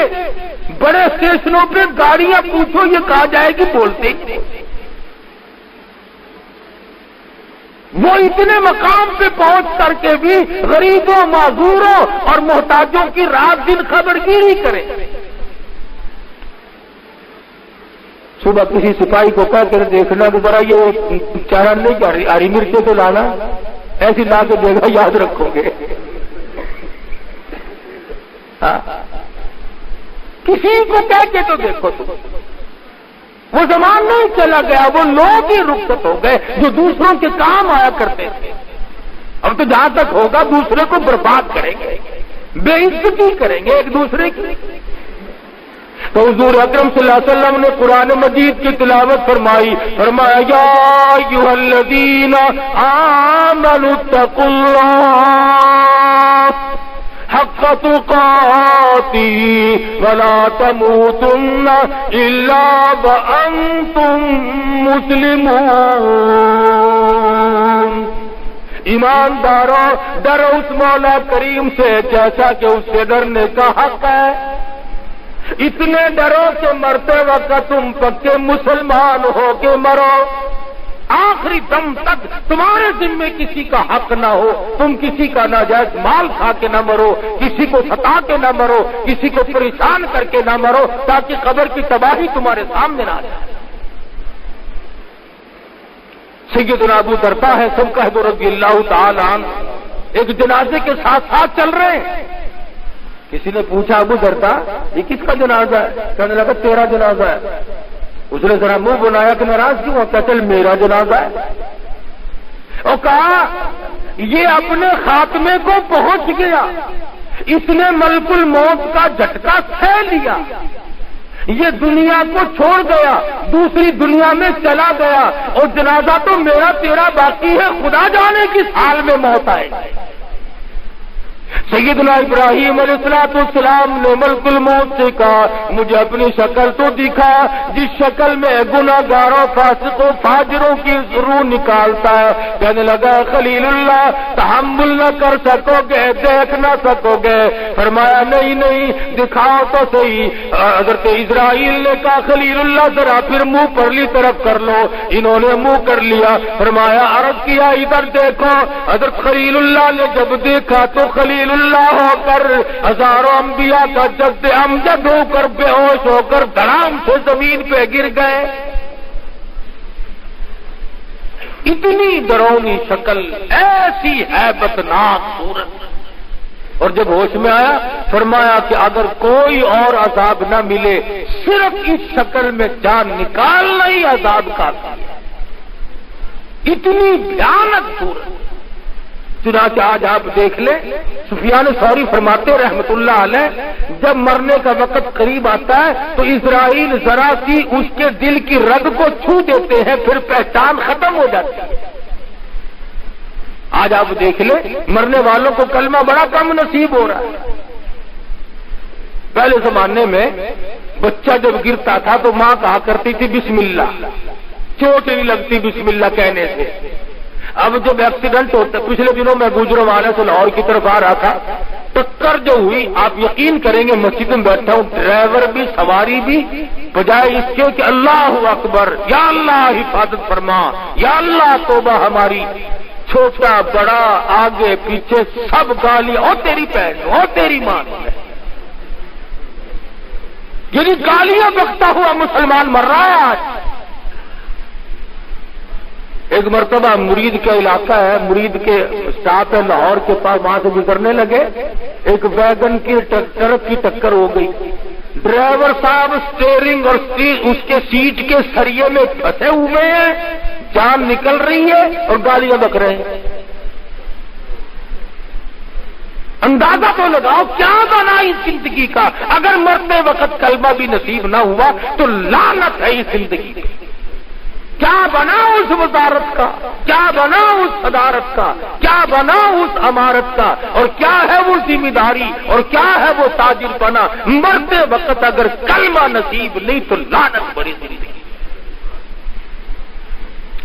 بڑے اسٹیشنوں پہ گاڑیاں پوچھو یہ کہاں جائے گی بولتے ہی۔ وہ اتنے مقام پہ پہنچ کر کے بھی غریبوں معذوروں اور محتاجوں کی رات دن خبر گیری کرے۔ صبح کسی سپاہی کو کہہ کر دیکھنا کہ ذرا یہ چارہ نہیں کر رہی، ہری مرچیں تو لانا، ایسی لا کے دے گا یاد رکھو گے۔ کسی کو کہہ کے تو دیکھو تم، وہ زمان نہیں چلا گیا، وہ لوگ ہی رخصت ہو گئے جو دوسروں کے کام آیا کرتے تھے۔ اب تو جہاں تک ہوگا دوسرے کو برباد کریں گے، بے عزتی کریں گے ایک دوسرے کی۔ تو حضور اکرم صلی اللہ علیہ وسلم نے قرآن مجید کی تلاوت فرمائی، فرمایا یا ایھا الذین آمنوا اتقوا اللہ حق تقاتہ ولا تموتن الا وانتم مسلمون۔ ایمانداروں ڈرو اس مولا کریم سے جیسا کہ اس سے ڈرنے کا حق ہے. اتنے ڈرو کہ مرتے وقت تم پکے مسلمان ہو کے مرو. آخری دم تک تمہارے ذمے کسی کا حق نہ ہو. تم کسی کا ناجائز مال کھا کے نہ مرو, کسی کو ستا کے نہ مرو, کسی کو پریشان کر کے نہ مرو, تاکہ قبر کی تباہی تمہارے سامنے نہ آ جائے. سیدنا ابو دردا ہے سب کہہ دو رضی اللہ تعالی عنہ, ایک جنازے کے ساتھ ساتھ چل رہے ہیں. کسی نے پوچھا ابو دردا یہ کس کا جنازہ ہے؟ کہنے لگا تیرا جنازہ ہے. اس نے ذرا منہ بنایا کہ ناراض کیوں ہوتا؟ چل میرا جنازہ ہے. اور کہا یہ اپنے خاتمے کو پہنچ گیا, اس نے ملک الموت کا جھٹکا سہ لیا, یہ دنیا کو چھوڑ گیا, دوسری دنیا میں چلا گیا, اور جنازہ تو میرا تیرا باقی ہے, خدا جانے کس حال میں موت آئے. سیدنا ابراہیم علیہ السلام نے ملک الموت سے کہا مجھے اپنی شکل تو دکھا جس شکل میں گناہگاروں فاسقوں فاجروں کی روح نکالتا ہے. کہنے لگا خلیل اللہ تحمل نہ کر سکو گے, دیکھ نہ سکو گے. فرمایا نہیں دکھاؤ تو صحیح. حضرت اسرائیل نے کہا خلیل اللہ ذرا پھر منہ پرلی طرف کر لو. انہوں نے منہ کر لیا. فرمایا عرض کیا ادھر دیکھو. حضرت خلیل اللہ نے جب دیکھا تو خلیل اللہ ہو کر ہزاروں انبیاء کا جد امجد ہو کر بے ہوش ہو کر دھڑام سے زمین پہ گر گئے. اتنی ڈرونی شکل, ایسی ہیبتناک صورت. اور جب ہوش میں آیا فرمایا کہ اگر کوئی اور عذاب نہ ملے صرف اس شکل میں جان نکالنا ہی عذاب کافی ہے. اتنی بھیانک صورت. چنانچہ آج آپ دیکھ لیں سفیان ثوری فرماتے رحمت اللہ علیہ جب مرنے کا وقت قریب آتا ہے تو اسرائیل ذرا سی اس کے دل کی رگ کو چھو دیتے ہیں, پھر پہچان ختم ہو جاتی ہے. آج آپ دیکھ لیں مرنے والوں کو کلمہ بڑا کم نصیب ہو رہا ہے. پہلے زمانے میں بچہ جب گرتا تھا تو ماں کہا کرتی تھی بسم اللہ, چوٹ نہیں لگتی بسم اللہ کہنے سے. اب جب ایکسیڈنٹ ہوتا, پچھلے دنوں میں گجرانوالے سے لاہور کی طرف آ رہا تھا, ٹکر جو ہوئی آپ یقین کریں گے مسجد میں بیٹھا ہوں, ڈرائیور بھی سواری بھی بجائے اس کے کہ اللہ اکبر یا اللہ حفاظت فرما یا اللہ توبہ ہماری, چھوٹا بڑا آگے پیچھے سب گالیاں, او تیری بہن او تیری ماں. یعنی گالیاں بکتا ہوا مسلمان مر رہا ہے آج. ایک مرتبہ مرید کا علاقہ ہے, مرید کے ساتھ لاہور کے پاس, وہاں سے گزرنے لگے, ایک ویگن کی ٹرک کی ٹکر ہو گئی. ڈرائیور صاحب اسٹیئرنگ اور اس کے سیٹ کے سریے میں پھنسے ہوئے ہیں, جان نکل رہی ہے اور گالیاں بک رہے ہیں. اندازہ تو لگاؤ کیا بنا اس زندگی کا. اگر مرتے وقت کلمہ بھی نصیب نہ ہوا تو لعنت ہے اس زندگی کی. کیا بنا اس وزارت کا, کیا بنا اس صدارت کا, کیا بنا اس امارت کا, اور کیا ہے وہ ذمہ داری, اور کیا ہے وہ تاجر بنا. مرتے وقت اگر کلمہ نصیب نہیں تو لعنت بڑی زندگی.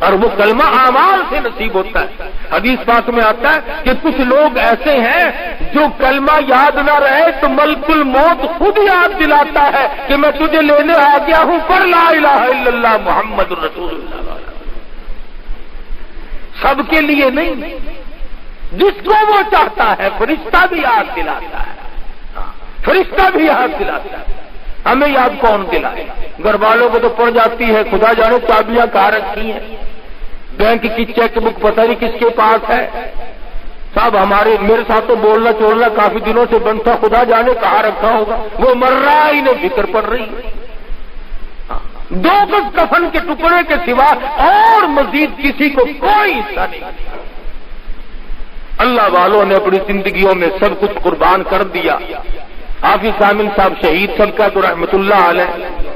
اور وہ کلمہ اعمال سے نصیب ہوتا ہے. حدیث پاک میں آتا ہے کہ کچھ لوگ ایسے ہیں جو کلمہ یاد نہ رہے تو ملک الموت خود یاد دلاتا ہے کہ میں تجھے لینے آ گیا ہوں, پر لا الہ الا اللہ محمد رسول اللہ. سب کے لیے نہیں, جس کو وہ چاہتا ہے فرشتہ بھی یاد دلاتا ہے, فرشتہ بھی یاد دلاتا ہے. ہمیں یاد کون دلائے؟ گھر والوں کو تو پڑ جاتی ہے, خدا جانے چابیاں کہاں رکھی ہیں, بینک کی چیک بک پتہ نہیں کس کے پاس ہے. صاحب میرے ساتھ تو بولنا چولنا کافی دنوں سے بند تھا, خدا جانے کہاں رکھا ہوگا. وہ مر رہا ہی نہیں, فکر پڑ رہی ہے. 2 گز کفن کے ٹکڑے کے سوا اور مزید کسی کو کوئی حصہ نہیں. اللہ والوں نے اپنی زندگیوں میں سب کچھ قربان کر دیا. حافظ کامل صاحب شہید سب کا تو رحمت اللہ علیہ,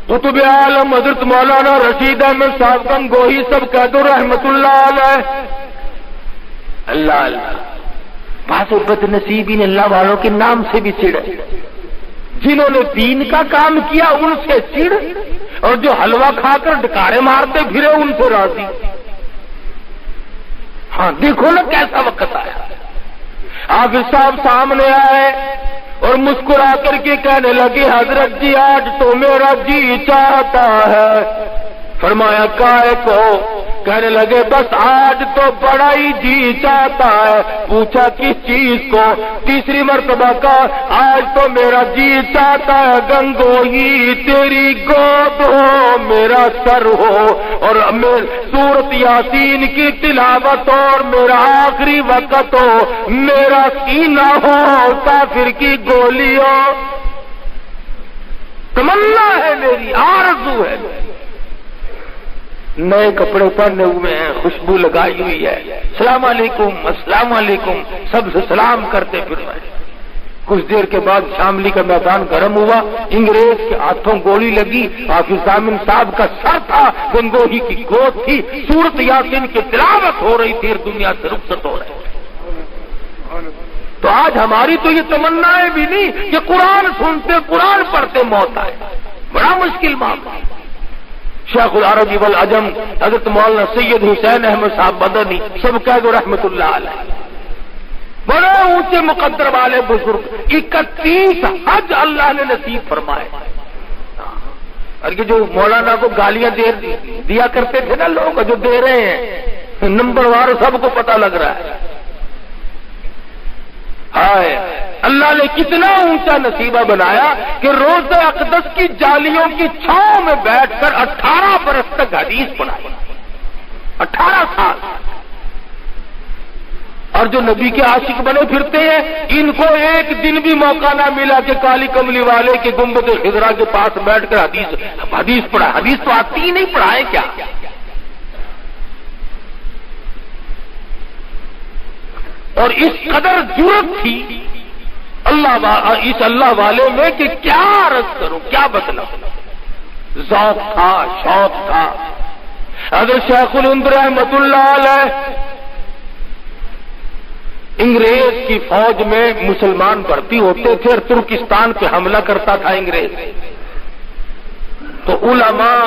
قطب عالم حضرت مولانا رشید احمد صاحب گنگوہی سب کا تو رحمت اللہ علیہ. اللہ اللہ بعض بد نصیبین اللہ والوں کے نام سے بھی چڑ, جنہوں نے دین کا کام کیا ان سے چڑ, اور جو حلوہ کھا کر ڈکارے مارتے پھرے ان سے راضی. ہاں دیکھو نا کیسا وقت آیا. حافظ صاحب سامنے آئے اور مسکرا کر کے کہنے لگے حضرت جی آج تو میرا جی چاہتا ہے. فرمایا کائے کو؟ کہنے لگے بس آج تو بڑا ہی جی چاہتا ہے. پوچھا کس چیز کو؟ تیسری مرتبہ کہا آج تو میرا جی چاہتا ہے گنگوئی تیری گود ہو میرا سر ہو اور سورت یاسین کی تلاوت اور میرا آخری وقت ہو میرا سینہ ہو کافر کی گولی ہو. تمنا ہے میری آرزو ہے. نئے کپڑے پہنے ہوئے ہیں خوشبو لگائی ہوئی ہے السلام علیکم السلام علیکم سب سے سلام کرتے پھر رہے. کچھ دیر کے بعد شاملی کا میدان گرم ہوا انگریز کے ہاتھوں گولی لگی. حافظ ضامن صاحب کا سر تھا گنگوہی کی گود تھی سورت یاسین کی تلاوت ہو رہی تھی اور دنیا سے رخصت ہو رہے. تو آج ہماری تو یہ تمنائیں بھی نہیں کہ قرآن سنتے قرآن پڑھتے موت آئے. بڑا مشکل معاملہ. شیخ العربی والعجم حضرت مولانا سید حسین احمد صاحب مدنی سب کہہ دو رحمت اللہ علیہ بڑے اونچے مقدر والے بزرگ 31 حج اللہ نے نصیب فرمائے. اور یہ جو مولانا کو گالیاں دیا کرتے تھے نا لوگ جو دے رہے ہیں نمبر وار سب کو پتہ لگ رہا ہے. ہائے اللہ نے کتنا اونچا نصیبہ بنایا کہ روزہ اقدس کی جالیوں کی چھاؤں میں بیٹھ کر 18 برس تک حدیث پڑھائی. 18 سال. اور جو نبی کے عاشق بنے پھرتے ہیں ان کو ایک دن بھی موقع نہ ملا کہ کالی کملی والے کے گنبد خضرا کے پاس بیٹھ کر حدیث پڑھا. حدیث تو آتی ہی نہیں پڑھائے کیا. اور اس قدر جرأت تھی اس اللہ والے میں کہ کیا عرض کروں کیا بتلاؤں. ذوق تھا شوق تھا. حضرت شیخ الہند رحمت اللہ علیہ انگریز کی فوج میں مسلمان بھرتی ہوتے تھے اور ترکستان پہ حملہ کرتا تھا انگریز. تو علماء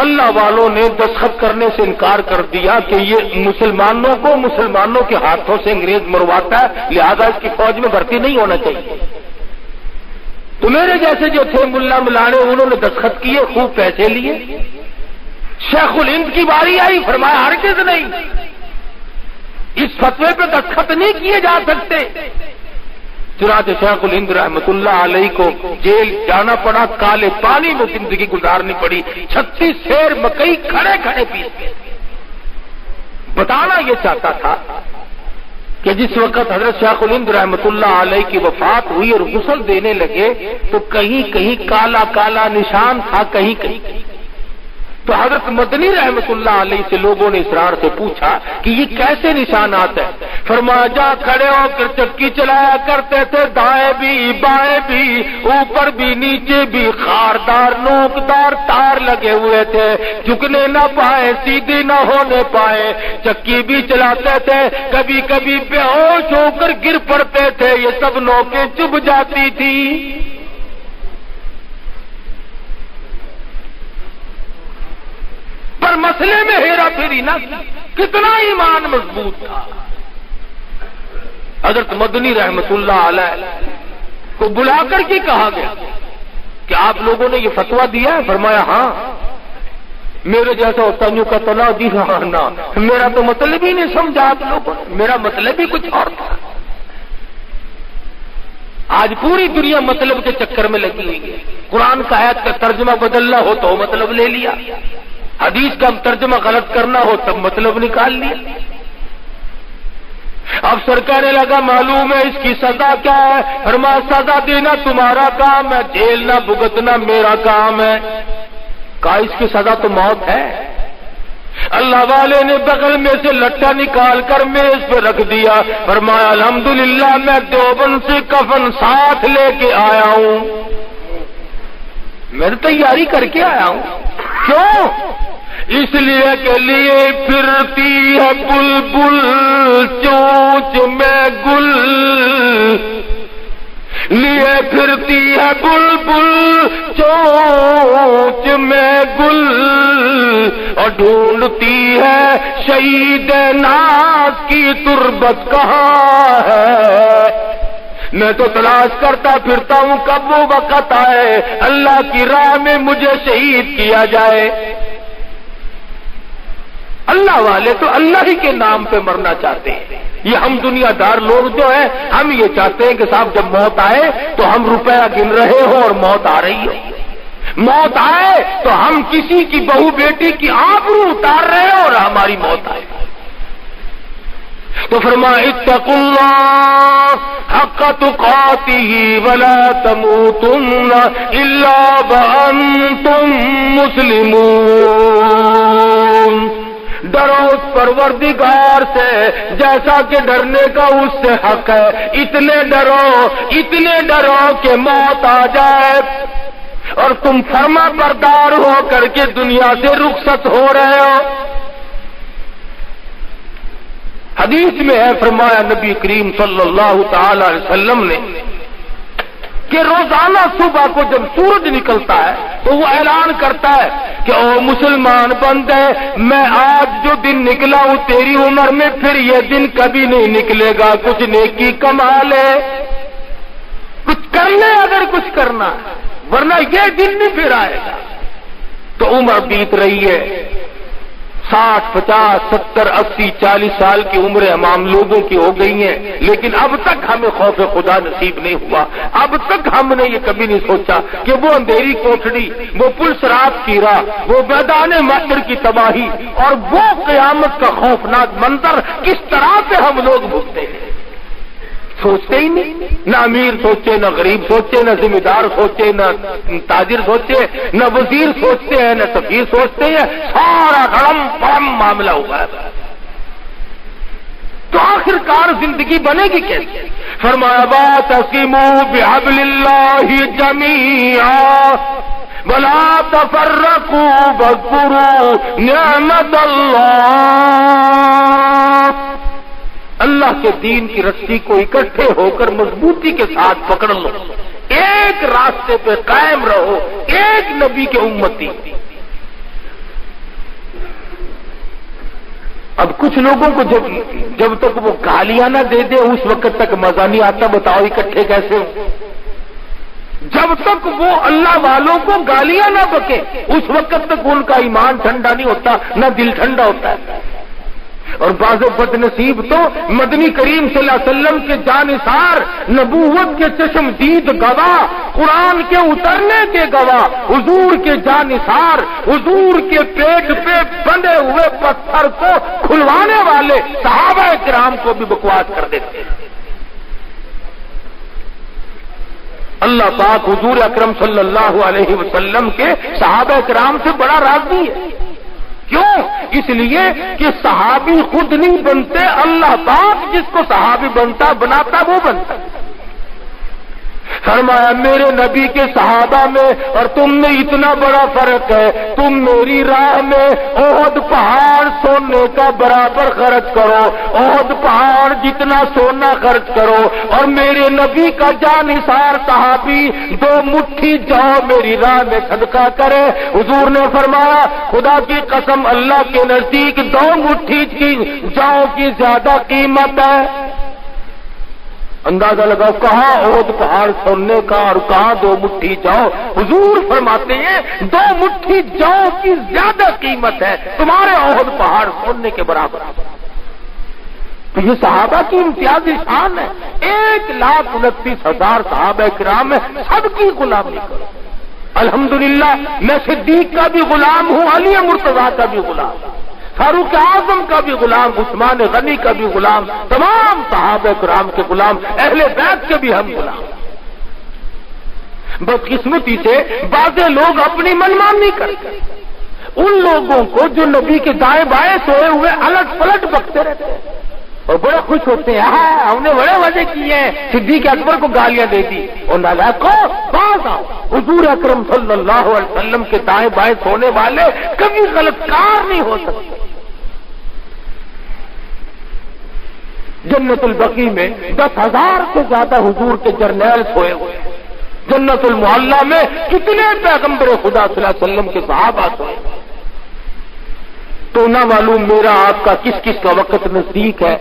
اللہ والوں نے دستخط کرنے سے انکار کر دیا کہ یہ مسلمانوں کو مسلمانوں کے ہاتھوں سے انگریز مرواتا ہے لہذا اس کی فوج میں بھرتی نہیں ہونا چاہیے. تو میرے جیسے جو تھے ملا ملانے انہوں نے دستخط کیے خوب پیسے لیے. شیخ الہند کی باری آئی فرمایا ہرگز نہیں اس فتوے پہ دستخط نہیں کیے جا سکتے. چنانچہ شیخ الہند رحمت اللہ علیہ کو جیل جانا پڑا. کالے پانی میں زندگی گزارنی پڑی. 36 سیر مکئی کھڑے کھڑے پیستے. بتانا یہ چاہتا تھا کہ جس وقت حضرت شیخ الہند رحمت اللہ علیہ کی وفات ہوئی اور غسل دینے لگے تو کہیں کہیں کالا کالا نشان تھا کہیں کہیں. تو حضرت مدنی رحمت اللہ علیہ سے لوگوں نے اسرار سے پوچھا کہ یہ کیسے نشانات ہیں. فرمایا جا کھڑے ہو کر چکی چلایا کرتے تھے دائیں بھی بائیں بھی اوپر بھی نیچے بھی خاردار نوکدار تار لگے ہوئے تھے جھکنے نہ پائے سیدھے نہ ہونے پائے. چکی بھی چلاتے تھے کبھی کبھی بے ہوش ہو کر گر پڑتے تھے. یہ سب نوکیں چبھ جاتی تھی. پر مسئلے میں ہیرا پھیری نہ کتنا ایمان مضبوط تھا. حضرت مدنی رحمت اللہ علیہ کو بلا کر کے کہا گیا کہ آپ لوگوں نے یہ فتویٰ دیا ہے. فرمایا ہاں. میرے جیسا ہوتا یوں کا تو نہ جی ہاں نہ میرا تو مطلب ہی نہیں سمجھا آپ لوگوں نے. میرا مطلب ہی کچھ اور تھا. آج پوری دنیا مطلب کے چکر میں لگی ہوئی ہے. قرآن کا آیت کا ترجمہ بدلنا ہو تو مطلب لے لیا. حدیث کا ترجمہ غلط کرنا ہو تب مطلب نکال لیا. افسر کہنے لگا معلوم ہے اس کی سزا کیا ہے. فرمایا سزا دینا تمہارا کام ہے جیل نہ بھگتنا میرا کام ہے. کہا اس کی سزا تو موت ہے. اللہ والے نے بغل میں سے لٹا نکال کر میز پہ رکھ دیا. فرمایا الحمدللہ میں دیوبند سے کفن ساتھ لے کے آیا ہوں. میں نے تیاری کر کے آیا ہوں. کیوں؟ اس لیے کہ لیے پھرتی ہے بلبل چونچ میں گل. لیے پھرتی ہے بلبل چونچ میں گل اور ڈھونڈتی ہے شہید ناز کی تربت کہاں ہے۔ میں تو تلاش کرتا پھرتا ہوں کب وہ وقت آئے اللہ کی راہ میں مجھے شہید کیا جائے۔ اللہ والے تو اللہ ہی کے نام پہ مرنا چاہتے ہیں۔ یہ ہم دنیا دار لوگ جو ہیں ہم یہ چاہتے ہیں کہ صاحب جب موت آئے تو ہم روپیہ گن رہے ہوں اور موت آ رہی ہے، موت آئے تو ہم کسی کی بہو بیٹی کی آبرو اتار رہے ہیں اور ہماری موت آئے۔ تو فرمایا اتقوا اللہ حق تقاتہ ولا تموتن الا وانتم مسلمون۔ ڈرو اس پروردگار سے جیسا کہ ڈرنے کا اس سے حق ہے، اتنے ڈرو کہ موت آ جائے اور تم فرما بردار ہو کر کے دنیا سے رخصت ہو رہے ہو۔ حدیث میں ہے، فرمایا نبی کریم صلی اللہ تعالی علیہ وسلم نے کہ روزانہ صبح کو جب سورج نکلتا ہے تو وہ اعلان کرتا ہے کہ او مسلمان بندے، میں آج جو دن نکلا ہوں تیری عمر میں پھر یہ دن کبھی نہیں نکلے گا، کچھ نیکی کما لے، کچھ کر لے اگر کچھ کرنا، ورنہ یہ دن نہیں پھر آئے گا۔ تو عمر بیت رہی ہے، 60 50 70 80 40 سال کی عمریں عام لوگوں کی ہو گئی ہیں، لیکن اب تک ہمیں خوف خدا نصیب نہیں ہوا۔ اب تک ہم نے یہ کبھی نہیں سوچا کہ وہ اندھیری کوٹڑی، وہ پلسرات کی راہ، وہ میدان محشر کی تباہی اور وہ قیامت کا خوفناک منظر کس طرح سے ہم لوگ بھگتے ہیں۔ سوچتے ہی نہیں، نہ امیر سوچے، نہ غریب سوچے، نہ ذمہ دار سوچے، نہ تاجر سوچے، نہ وزیر سوچتے ہیں، نہ سفیر سوچتے ہیں، سارا غلم پرم معاملہ ہوا ہے۔ تو آخر کار زندگی بنے گی کیسے؟ فرمایا واعتصموا بحبل اللہ جمیعا ولا تفرقوا واذکروا نعمت اللہ۔ اللہ کے دین کی رسی کو اکٹھے ہو کر مضبوطی کے ساتھ پکڑ لو، ایک راستے پہ قائم رہو، ایک نبی کے امتی۔ اب کچھ لوگوں کو جب تک وہ گالیاں نہ دے دے اس وقت تک مزہ نہیں آتا، بتاؤ اکٹھے کیسے ہو؟ جب تک وہ اللہ والوں کو گالیاں نہ بکے اس وقت تک ان کا ایمان ٹھنڈا نہیں ہوتا، نہ دل ٹھنڈا ہوتا ہے۔ اور بعض بد نصیب تو مدنی کریم صلی اللہ علیہ وسلم کے جانثار، نبوت کے چشم دید گواہ، قرآن کے اترنے کے گواہ، حضور کے جانثار، حضور کے پیٹ پہ بندھے ہوئے پتھر کو کھلوانے والے صحابہ کرام کو بھی بکواس کر دیتے ہیں۔ اللہ پاک حضور اکرم صلی اللہ علیہ وسلم کے صحابہ کرام سے بڑا راضی ہے۔ کیوں؟ اس لیے کہ صحابی خود نہیں بنتے، اللہ پاک جس کو صحابی بناتا وہ بنتا۔ فرمایا میرے نبی کے صحابہ میں اور تم میں اتنا بڑا فرق ہے، تم میری راہ میں احد پہاڑ سونے کا برابر خرچ کرو، احد پہاڑ جتنا سونا خرچ کرو، اور میرے نبی کا جانثار صحابی 2 مٹھی جو میری راہ میں صدقہ کرے۔ حضور نے فرمایا خدا کی قسم اللہ کے نزدیک 2 مٹھی کی جو کی زیادہ قیمت ہے۔ اندازہ لگاؤ کہاں احد پہاڑ سونے کا اور کہاں 2 مٹھی جو۔ حضور فرماتے ہیں 2 مٹھی جو کی زیادہ قیمت ہے، تمہارے احد پہاڑ سونے کے برابر۔ تو یہ صحابہ کی امتیازی شان ہے۔ 1,29,000 صحابہ کرام ہے، سب کی غلامی کرو۔ الحمدللہ میں صدیق کا بھی غلام ہوں، علی مرتضیٰ کا بھی غلام، فاروق اعظم کا بھی غلام، عثمان غنی کا بھی غلام، تمام صحابہ کرام کے غلام، اہل بیت کے بھی ہم غلام۔ بدقسمتی سے بعض لوگ اپنی منمانی کرتے، ان لوگوں کو جو نبی کے دائیں بائیں سوئے ہوئے الٹ پلٹ بکتے رہتے ہیں اور بڑے خوش ہوتے ہیں، ہاں ہم نے بڑے وجہ کیے ہیں، صدیق اکبر کو گالیاں دے دی۔ اور نالائقو باز آؤ، حضور اکرم صلی اللہ علیہ وسلم کے دائیں بائیں سونے والے کبھی غلط کار نہیں ہو سکتے۔ جنت البقیع میں 10,000 سے زیادہ حضور کے جرنیل سوئے ہوئے، جنت المعلیٰ میں کتنے پیغمبر خدا صلی اللہ علیہ وسلم کے صحابہ سوئے۔ تو نہ معلوم میرا آپ کا کس کس کا وقت نزدیک ہے۔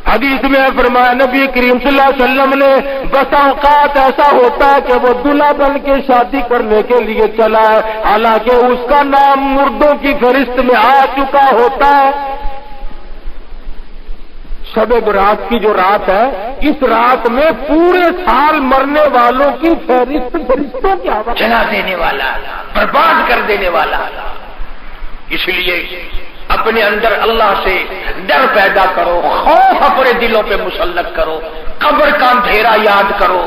حدیث میں فرمایا نبی کریم صلی اللہ علیہ وسلم نے بس اوقات ایسا ہوتا ہے کہ وہ دلہا بن کے شادی کرنے کے لیے چلا ہے، حالانکہ اس کا نام مردوں کی فہرست میں آ چکا ہوتا ہے۔ شب برات کی جو رات ہے، اس رات میں پورے سال مرنے والوں کی فہرست فرشتوں کی آواز جلا دینے والا، برباد کر دینے والا۔ اس لیے اپنے اندر اللہ سے ڈر پیدا کرو، خوف اپنے دلوں پہ مسلط کرو، قبر کا اندھیرا یاد کرو،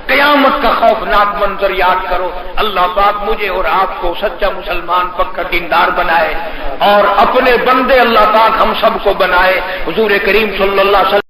قیامت کا خوفناک منظر یاد کرو۔ اللہ پاک مجھے اور آپ کو سچا مسلمان پکا دیندار بنائے اور اپنے بندے اللہ پاک ہم سب کو بنائے۔ حضور کریم صلی اللہ علیہ وسلم